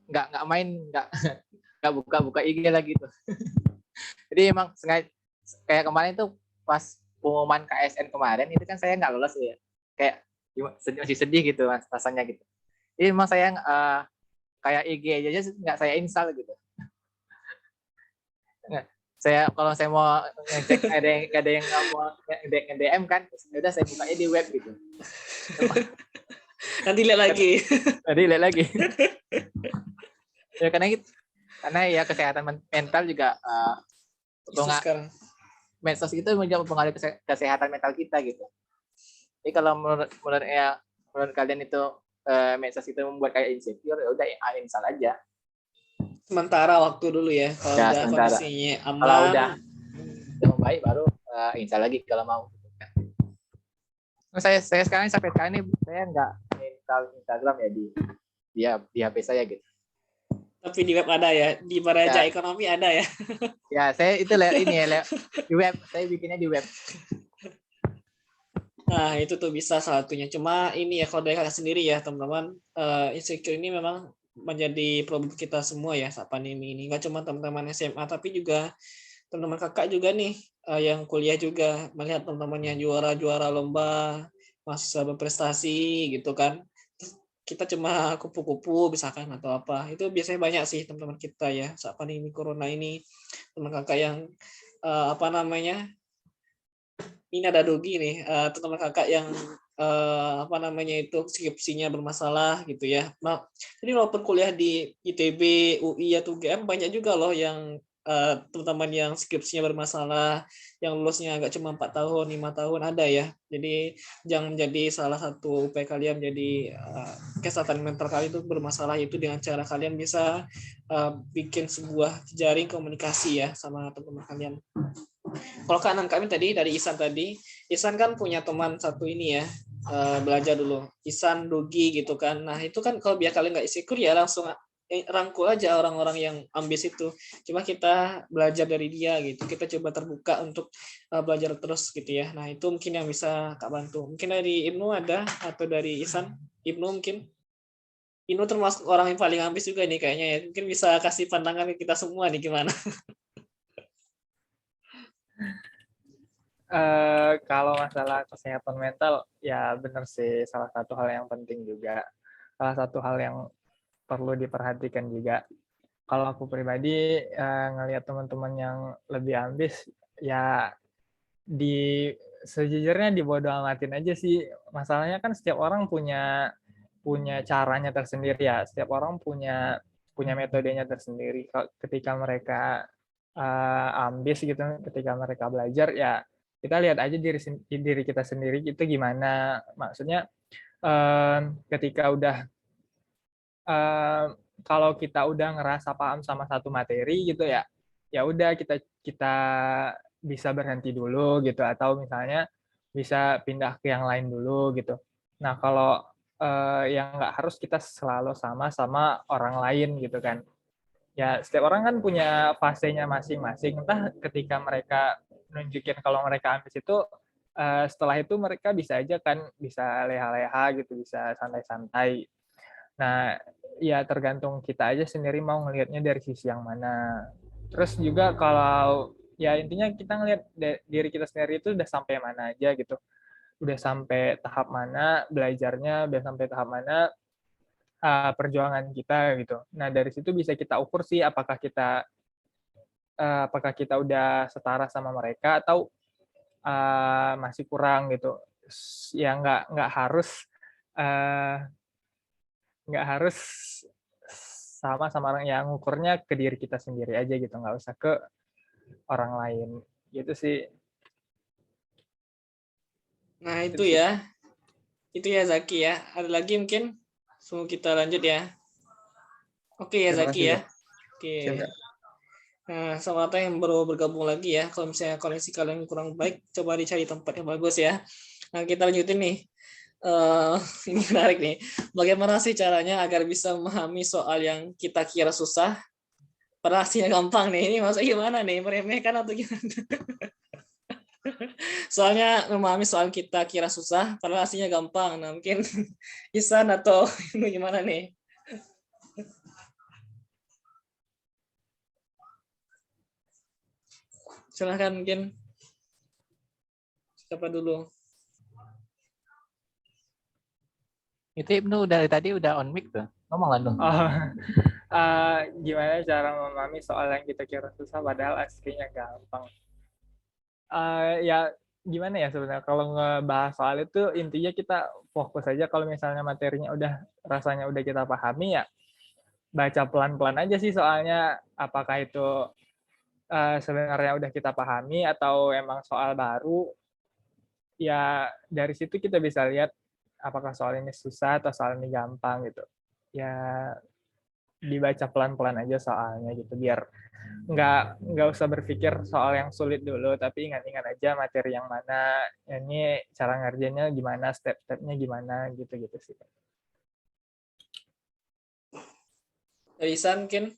nggak main, nggak buka IG lagi tuh. Jadi emang sengaja kayak kemarin tuh pas pengumuman KSN kemarin itu kan saya nggak lolos ya. Kayak masih sedih gitu mas rasanya gitu. Jadi emang saya kayak IG aja nggak saya install gitu. Nggak. Kalau saya mau ngecek ada yang nggak mau nge-DM kan, udah saya bukanya di web gitu. Nanti lihat lagi. Ya karena ya kesehatan mental juga Sekarang. medsos itu mempengaruhi kesehatan mental kita gitu. Jadi kalau menurut kalian itu medsos itu membuat kayak insecure, ya udah install aja. Sementara waktu dulu ya. Kalau Ya, udah sementara. kondisinya aman. Kalau udah baik baru install lagi kalau mau. Saya sekarang sampai sekarang ini saya nggak install Instagram ya di HP saya gitu. Tapi di web ada ya, di Baraja Ekonomi ada ya. Ya, saya itu di web, saya bikinnya di web. Nah, itu tuh bisa salah satunya. Cuma ini ya kalau dari kakak sendiri ya, teman-teman, insecure ini memang menjadi problem kita semua ya saat pandemi ini. Nggak cuma teman-teman SMA, tapi juga teman-teman kakak juga nih, yang kuliah juga melihat teman-temannya juara-juara lomba, mahasiswa berprestasi gitu kan. Kita cuma kupu-kupu misalkan atau apa, itu biasanya banyak sih teman-teman kita ya saat pandemi corona ini, teman kakak yang ini ada Dogi nih, teman kakak yang skripsinya bermasalah gitu ya. Nah, jadi walaupun kuliah di ITB, UI atau UGM banyak juga loh yang teman-teman yang skripsinya bermasalah, yang lulusnya agak cuma 4 tahun, 5 tahun ada ya. Jadi jangan menjadi salah satu upaya kalian menjadi kesehatan mental kalian itu bermasalah itu dengan cara kalian bisa bikin sebuah jaring komunikasi ya sama teman-teman kalian. Kalau kanan kami tadi dari Ihsan kan punya teman satu ini ya, belajar dulu. Isan, Dogi gitu kan. Nah itu kan kalau biar kalian nggak insecure ya langsung rangkul aja orang-orang yang ambis itu. Cuma kita belajar dari dia gitu. Kita coba terbuka untuk belajar terus gitu ya. Nah itu mungkin yang bisa Kak bantu. Mungkin dari Ibnu ada atau dari Isan? Ibnu mungkin? Ibnu termasuk orang yang paling ambis juga nih kayaknya ya. Mungkin bisa kasih pandangan ke kita semua nih gimana? Kalau masalah kesehatan mental, ya benar sih, salah satu hal yang penting juga. Salah satu hal yang perlu diperhatikan juga. Kalau aku pribadi ngelihat teman-teman yang lebih ambis, ya sejujurnya dibodoh amatin aja sih. Masalahnya kan setiap orang punya caranya tersendiri ya. Setiap orang punya metodenya tersendiri. Ketika mereka ambis gitu, ketika mereka belajar ya kita lihat aja diri kita sendiri itu gimana. Maksudnya ketika udah kalau kita udah ngerasa paham sama satu materi gitu ya, ya udah kita bisa berhenti dulu gitu, atau misalnya bisa pindah ke yang lain dulu gitu. Nah kalau yang nggak harus kita selalu sama orang lain gitu kan. Ya setiap orang kan punya fasenya masing-masing. Entah ketika mereka nunjukin kalau mereka ambis itu, setelah itu mereka bisa aja kan, bisa leha-leha gitu, bisa santai-santai. Nah, ya tergantung kita aja sendiri mau ngelihatnya dari sisi yang mana. Terus juga kalau ya intinya kita ngelihat diri kita sendiri itu udah sampai mana aja gitu. Udah sampai tahap mana belajarnya, udah sampai tahap mana perjuangan kita gitu. Nah, dari situ bisa kita ukur sih apakah kita udah setara sama mereka atau masih kurang gitu. Ya nggak harus sama orang, yang ngukurnya ke diri kita sendiri aja gitu, nggak usah ke orang lain gitu sih. Nah itu ya Zaki ya. Ada lagi mungkin sebelum kita lanjut ya. Oke ya Terima Zaki kasih, ya. Kak. Oke. Siap, Kak. Nah, sama yang baru bergabung lagi ya. Kalau misalnya koneksi kalian kurang baik, coba dicari tempat yang bagus ya. Nah kita lanjutin nih. Ini menarik nih. Bagaimana sih caranya agar bisa memahami soal yang kita kira susah, padahal hasilnya gampang nih. Ini maksudnya gimana nih? Meremehkan atau gimana? Soalnya memahami soal kita kira susah, padahal hasilnya gampang. Nah, mungkin Isan atau gimana nih? Silahkan mungkin. Siapa dulu? Itu Ibnu dari tadi udah on mic tuh. Ngomong lah dong. Gimana cara memahami soal yang kita kira susah padahal aslinya gampang? Ya gimana ya sebenarnya, kalau ngebahas soal itu intinya kita fokus aja. Kalau misalnya materinya rasanya udah kita pahami, ya baca pelan-pelan aja sih soalnya. Apakah itu sebenarnya udah kita pahami atau emang soal baru, ya dari situ kita bisa lihat apakah soal ini susah atau soal ini gampang gitu. Ya dibaca pelan-pelan aja soalnya gitu, biar nggak usah berpikir soal yang sulit dulu, tapi ingat-ingat aja materi yang mana, ini cara ngerjainnya gimana, step-stepnya gimana gitu sih. Dari Isan mungkin?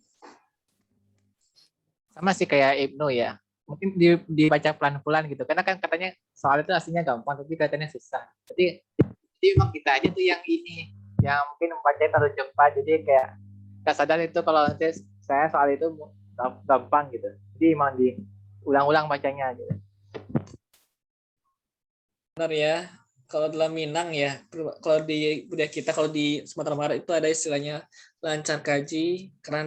Sama sih kayak Ibnu ya. Mungkin dibaca pelan-pelan gitu. Karena kan katanya soal itu aslinya gampang, tapi katanya susah. Jadi emang kita aja tuh yang ini, yang mungkin membacanya terlalu cepat. Jadi kayak nggak sadar itu kalau nanti saya soal itu gampang gitu. Jadi emang diulang-ulang bacanya gitu. Benar ya. Kalau dalam Minang ya, kalau di budaya kita, kalau di Sumatera Barat itu ada istilahnya lancar kaji karena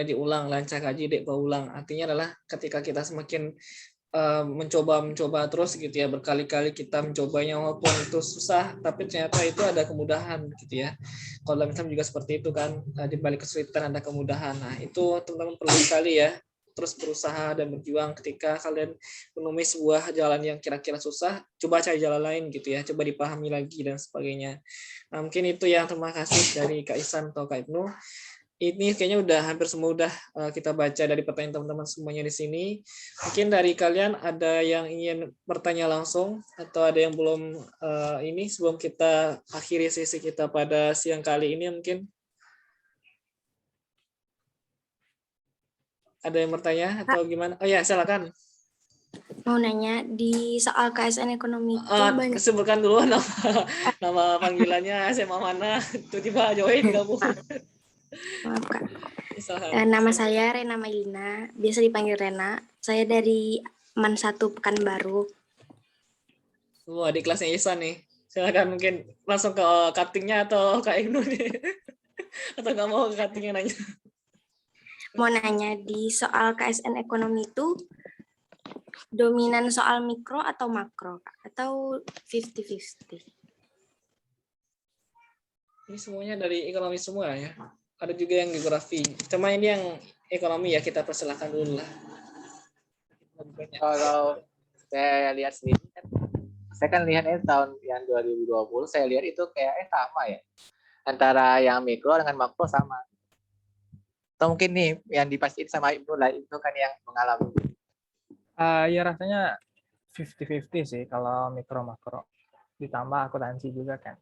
diulang, lancar kaji dek berulang. Artinya adalah ketika kita semakin mencoba terus gitu ya, berkali-kali kita mencobanya walaupun itu susah, tapi ternyata itu ada kemudahan gitu ya. Kalau dalam Islam juga seperti itu kan, di balik kesulitan ada kemudahan. Nah itu teman-teman perlu sekali ya, terus berusaha dan berjuang. Ketika kalian menemui sebuah jalan yang kira-kira susah, coba cari jalan lain gitu ya, coba dipahami lagi dan sebagainya. Nah mungkin itu ya, terima kasih dari Kak Isan atau Kak Ibnu. ini kayaknya udah hampir semua udah kita baca dari pertanyaan teman-teman semuanya di sini. Mungkin dari kalian ada yang ingin bertanya langsung atau ada yang belum ini sebelum kita akhiri sesi kita pada siang kali ini mungkin ada yang bertanya atau gimana? Oh ya, silakan. Mau nanya, di soal KSN ekonomi itu banyak. Sebutkan dulu nama panggilannya SMA mana, tiba-tiba join gabung. Maaf Kak. Nama saya Rena Mailina, biasa dipanggil Rena. Saya dari MAN 1 Pekanbaru. Adik kelasnya Ihsan nih. Silakan mungkin langsung ke cuttingnya atau Kak Ibnu nih. Atau nggak mau ke cuttingnya nanya. Mau nanya, di soal KSN ekonomi itu dominan soal mikro atau makro, Kak? Atau 50-50? Ini semuanya dari ekonomi semua ya. Ada juga yang geografi. Cuma ini yang ekonomi ya, kita persilahkan dulu lah. Kalau saya lihat sendiri, saya kan lihatnya tahun yang 2020, saya lihat itu kayak sama ya. Antara yang mikro dengan makro sama. Atau mungkin nih yang dipastiin sama Ibnu lah, itu kan yang mengalami. Ya rasanya 50-50 sih kalau mikro makro. Ditambah akuntansi juga kan.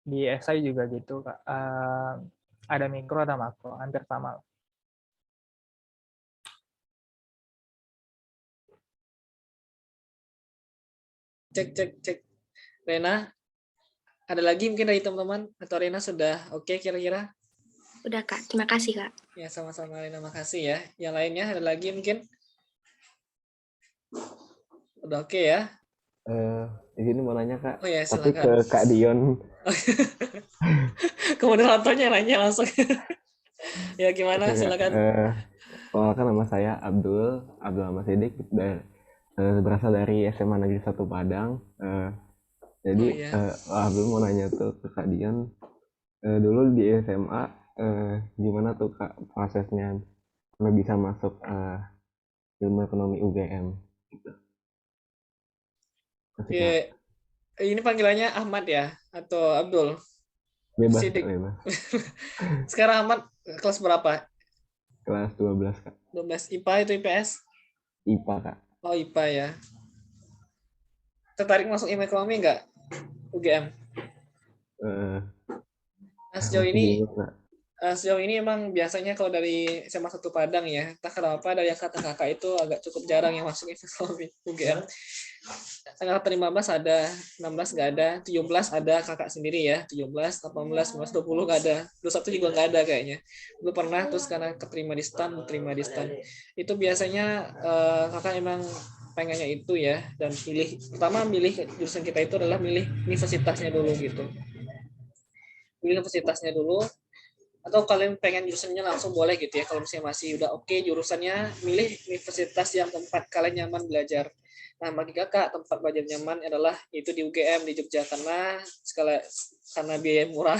Di SI juga gitu, Kak. Ada mikro, ada makro, hampir sama. Cek. Rena, ada lagi mungkin dari teman-teman? Atau Rena sudah oke kira-kira? Udah Kak, terima kasih Kak. Ya, sama-sama Rena, makasih ya. Yang lainnya ada lagi mungkin? Udah oke ya? Ini mau nanya Kak, Oh ya, tapi silakan. ke Kak Dion. Kemudian nontonnya nanya langsung. Ya gimana, Oke, Kak. silakan. Perkenalkan nama saya Abdul Ahmad Sidik, berasal dari SMA Negeri 1 Padang. Jadi Oh, iya. Abdul mau nanya tuh ke Kak Dion, dulu di SMA gimana tuh Kak prosesnya sampai bisa masuk ilmu ekonomi UGM gitu. Masih, Kak. Oke. Ini panggilannya Ahmad ya atau Abdul? Bebas, Sidik. Kak, bebas. Sekarang Ahmad kelas berapa? Kelas 12, Kak. 12 IPA itu IPS? IPA, Kak. Oh, IPA ya. Tertarik masuk ilmu ekonomi nggak? UGM? Nah, sejauh ini emang biasanya kalau dari SMA 1 Padang ya, entah kenapa dari angkatan kakak itu agak cukup jarang yang masuk ekonomi UGM. Angkatan 15 ada, 16 nggak ada, 17 ada kakak sendiri ya, 17, 18, 19, 20 nggak ada, 21 juga nggak ada kayaknya. Dulu pernah, terus karena keterima di STAN. Itu biasanya kakak emang pengennya itu ya, dan pertama milih jurusan kita itu adalah milih universitasnya dulu gitu. Milih universitasnya dulu, atau kalian pengen jurusannya langsung boleh gitu ya, kalau misalnya masih udah oke jurusannya, milih universitas yang tempat kalian nyaman belajar. Nah, bagi kakak tempat belajar nyaman adalah itu di UGM di Jogja, karena biaya murah,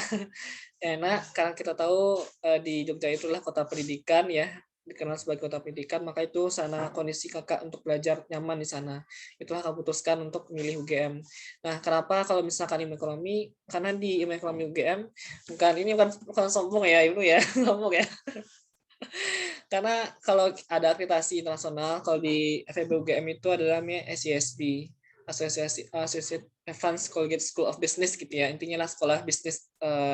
enak, karena kita tahu di Jogja itulah kota pendidikan ya, dikenal sebagai kota pendidikan, maka itu sana kondisi kakak untuk belajar nyaman di sana. Itulah kakak putuskan untuk memilih UGM. Nah, kenapa kalau misalkan ilmu ekonomi? Karena di ilmu ekonomi UGM, bukan sombong ya Ibu ya, sombong ya. Karena kalau ada akreditasi internasional, kalau di FEB UGM itu adalah namanya ACSB, Associate Advanced Collegiate School of Business gitu ya. Intinya lah sekolah bisnis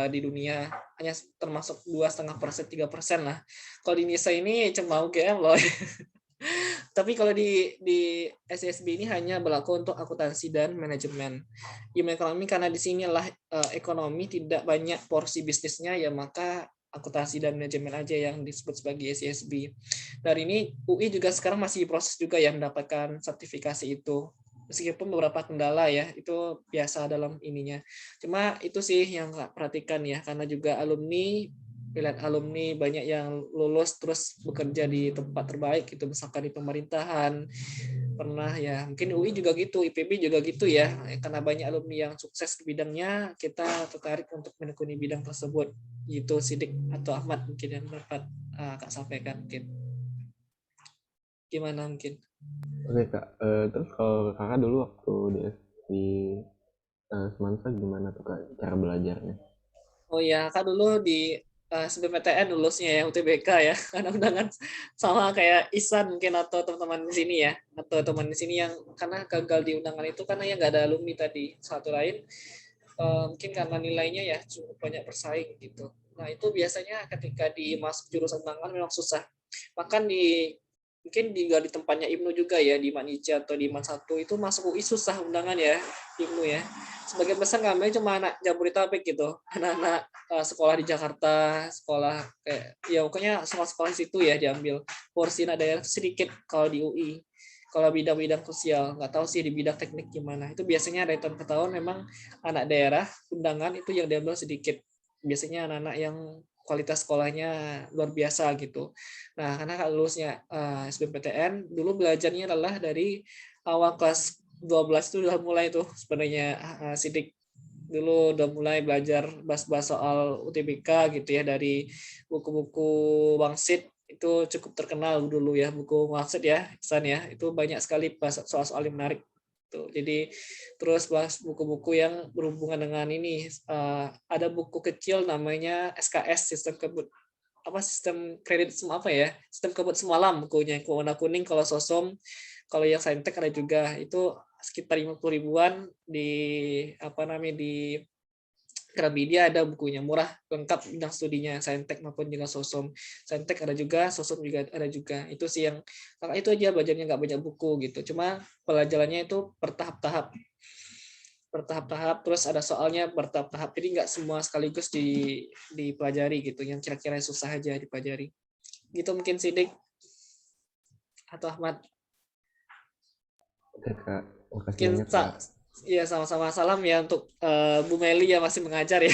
di dunia, hanya termasuk 2,5%, 3% lah. Kalau di Indonesia ini cuma UGM loh. Tapi kalau di SSB ini hanya berlaku untuk akuntansi dan manajemen. Ilmu ekonomi karena di sinilah ekonomi tidak banyak porsi bisnisnya, ya maka akuntansi dan manajemen aja yang disebut sebagai SSB. Dari ini UI juga sekarang masih proses juga yang mendapatkan sertifikasi itu. Meskipun beberapa kendala ya, itu biasa dalam ininya. Cuma itu sih yang nggak perhatikan ya, karena juga pilihan alumni banyak yang lulus terus bekerja di tempat terbaik gitu, misalkan di pemerintahan pernah ya, mungkin UI juga gitu, IPB juga gitu ya, karena banyak alumni yang sukses di bidangnya, kita tertarik untuk menekuni bidang tersebut gitu. Sidik atau Ahmad mungkin yang dapat Kak sampaikan, mungkin gimana mungkin. Oke Kak, terus kalau kakak dulu waktu di Semansa gimana tuh Kak cara belajarnya? Oh ya, Kak dulu di SBMPTN lulusnya ya, UTBK ya, karena undangan sama kayak Isan mungkin atau teman-teman di sini ya, atau teman di sini yang karena gagal di undangan itu karena yang nggak ada alumni tadi. Satu lain mungkin karena nilainya ya cukup banyak bersaing gitu. Nah itu biasanya ketika di masuk jurusan undangan memang susah. Bahkan mungkin juga di tempatnya Ibnu juga ya, di Manija atau di Man 1 itu masuk UI susah undangan ya, Ibnu ya. Sebagian besar kami cuma anak Jabodetabek gitu, anak-anak sekolah di Jakarta, sekolah kayak ya pokoknya sekolah-sekolah situ ya diambil. Porsi anak daerah sedikit kalau di UI. Kalau bidang-bidang sosial, nggak tahu sih di bidang teknik gimana. Itu biasanya dari tahun ke tahun memang anak daerah undangan itu yang diambil sedikit. Biasanya anak-anak yang kualitas sekolahnya luar biasa gitu. Nah, karena kalau lulusnya SBMPTN, dulu belajarnya adalah dari awal kelas 12 itu udah mulai tuh sebenarnya Sidik dulu udah mulai belajar bahas-bahas soal UTBK gitu ya dari buku-buku Wangsit itu cukup terkenal dulu ya, buku Wangsit ya, San ya, itu banyak sekali bahas soal-soal yang menarik tuh. Jadi terus bahas buku-buku yang berhubungan dengan ini ada buku kecil namanya SKS sistem kredit semua apa ya, sistem kebut semalam bukunya warna kuning kalau Sosom, kalau yang Saintek ada juga itu sekitar 50 ribuan di di Gramedia ada bukunya murah lengkap bidang studinya Saintek maupun juga Sosom. Saintek ada juga, Sosom juga ada juga. Itu sih yang itu aja belajarnya nggak banyak buku gitu. Cuma pelajarannya itu bertahap-tahap terus ada soalnya bertahap-tahap, jadi nggak semua sekaligus dipelajari gitu, yang kira-kira susah aja dipelajari gitu. Mungkin Sidik atau Ahmad. Oke Kak, makasih Mungkin banyak Kak. iya sama-sama. Salam ya untuk Bu Meli yang masih mengajar ya.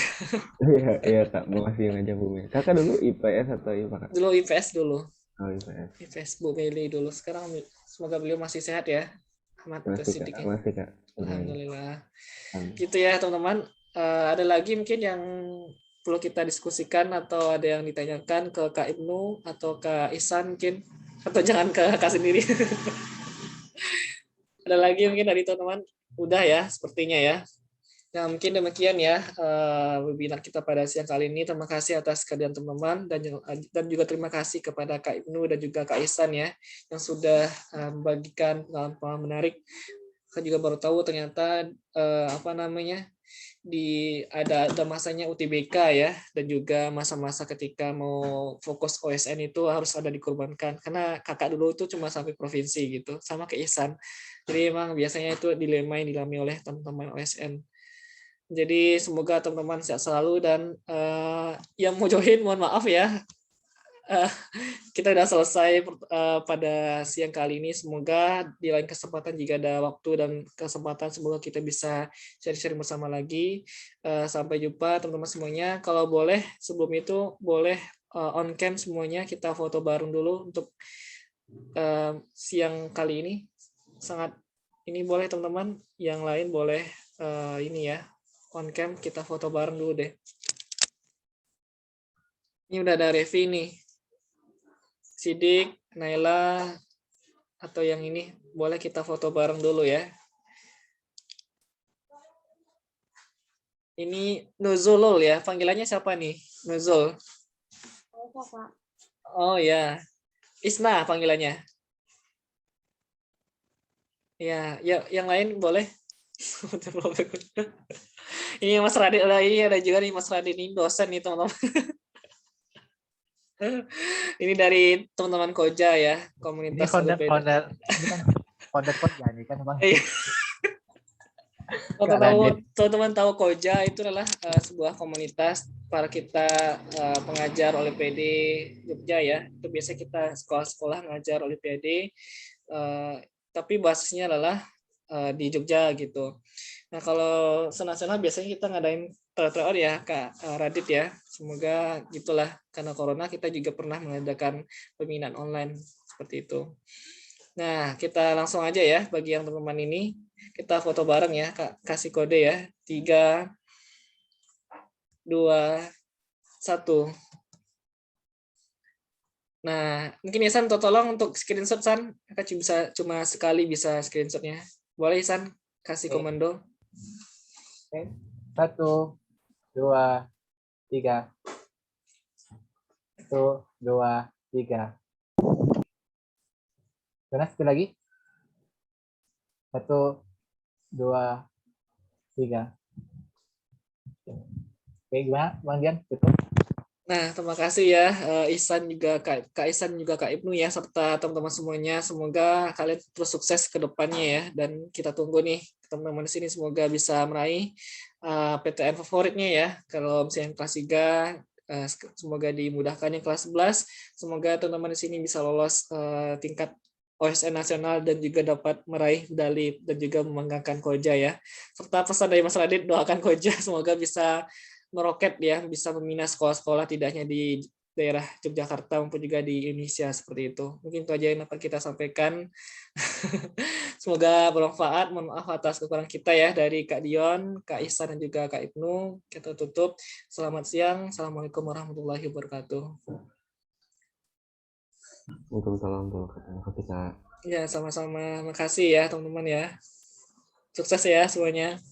Iya, iya Kak, makasih yang ngajak Bu Mei. Kakak dulu IPS atau IPA Kak? Dulu IPS dulu. Oh IPS. IPS Bu Meli dulu. Sekarang semoga beliau masih sehat ya. Ahmad Masih Kak, Sidik ya. masih Kak. Alhamdulillah. Amin. Gitu ya teman-teman. Ada lagi mungkin yang perlu kita diskusikan atau ada yang ditanyakan ke Kak Ibnu atau Kak Ihsan mungkin, atau jangan ke Kak sendiri. Ada lagi mungkin dari teman-teman? Udah ya sepertinya ya. Nah, mungkin demikian ya webinar kita pada siang kali ini. Terima kasih atas kehadiran teman-teman dan juga terima kasih kepada Kak Ibnu dan juga Kak Ihsan ya yang sudah membagikan pengalaman menarik. Saya juga baru tahu ternyata ada masanya UTBK ya, dan juga masa-masa ketika mau fokus OSN itu harus ada dikorbankan karena kakak dulu itu cuma sampai provinsi gitu sama kayak Ihsan. Jadi emang biasanya itu dilema yang dialami oleh teman-teman OSN. Jadi semoga teman-teman sehat selalu dan yang mau join mohon maaf ya. Kita sudah selesai pada siang kali ini. Semoga di lain kesempatan jika ada waktu dan kesempatan, semoga kita bisa share-share bersama lagi. Sampai jumpa teman-teman semuanya. Kalau boleh sebelum itu boleh on cam semuanya kita foto bareng dulu untuk siang kali ini. Sangat ini boleh teman-teman. Yang lain boleh ini ya on cam kita foto bareng dulu deh. Ini udah ada Revi nih. Sidik, Naila, atau yang ini, boleh kita foto bareng dulu ya. Ini Nuzulul ya, panggilannya siapa nih? Nuzul. Oh ya, Isna panggilannya. Ya, yang lain boleh. Ini Mas Radit, ini ada juga nih Mas Radit, ini dosen nih teman-teman. Ini dari teman-teman Koja ya, komunitas ini founder Koja nih kan Bang. Teman-teman tahu Koja itu adalah sebuah komunitas para kita pengajar Olimpiade Jogja ya. Itu biasa kita sekolah-sekolah ngajar Olimpiade, tapi basisnya adalah di Jogja gitu. Nah kalau senang-senang biasanya kita ngadain trial ya Kak Radit ya. Semoga gitulah, karena corona kita juga pernah mengadakan pembinaan online seperti itu. Nah kita langsung aja ya bagi yang teman-teman ini. Kita foto bareng ya, Kak. Kasih kode ya. 3, 2, 1. Nah, mungkin Ihsan tolong untuk screenshot San. Kakak cuma sekali bisa screenshotnya. Boleh Ihsan kasih komando. Oke. 1, 2, 3. 1, 2, 3. Jonas, sekali lagi. 1, 2, 3. Oke, gimana Bang Dian? Tutup. Nah, terima kasih ya Ihsan juga Kak Ihsan juga Kak Ibnu ya serta teman-teman semuanya. Semoga kalian terus sukses ke depannya ya dan kita tunggu nih teman-teman di sini semoga bisa meraih PTN favoritnya ya. Kalau misalnya kelas 3 semoga dimudahkan yang kelas 11. Semoga teman-teman di sini bisa lolos tingkat OSN nasional dan juga dapat meraih medali dan juga membanggakan Koja ya. Serta pesan dari Mas Radit doakan Koja semoga bisa meroket ya, bisa membina sekolah-sekolah tidak hanya di daerah Yogyakarta maupun juga di Indonesia seperti itu. Mungkin itu aja yang dapat kita sampaikan. Semoga bermanfaat. Mohon maaf atas kekurangan kita ya dari Kak Dion, Kak Ihsan dan juga Kak Ibnu. Kita tutup. Selamat siang. Assalamualaikum warahmatullahi wabarakatuh. Waalaikumsalam warahmatullahi wabarakatuh. Ya, sama-sama. Makasih ya teman-teman ya. Sukses ya semuanya.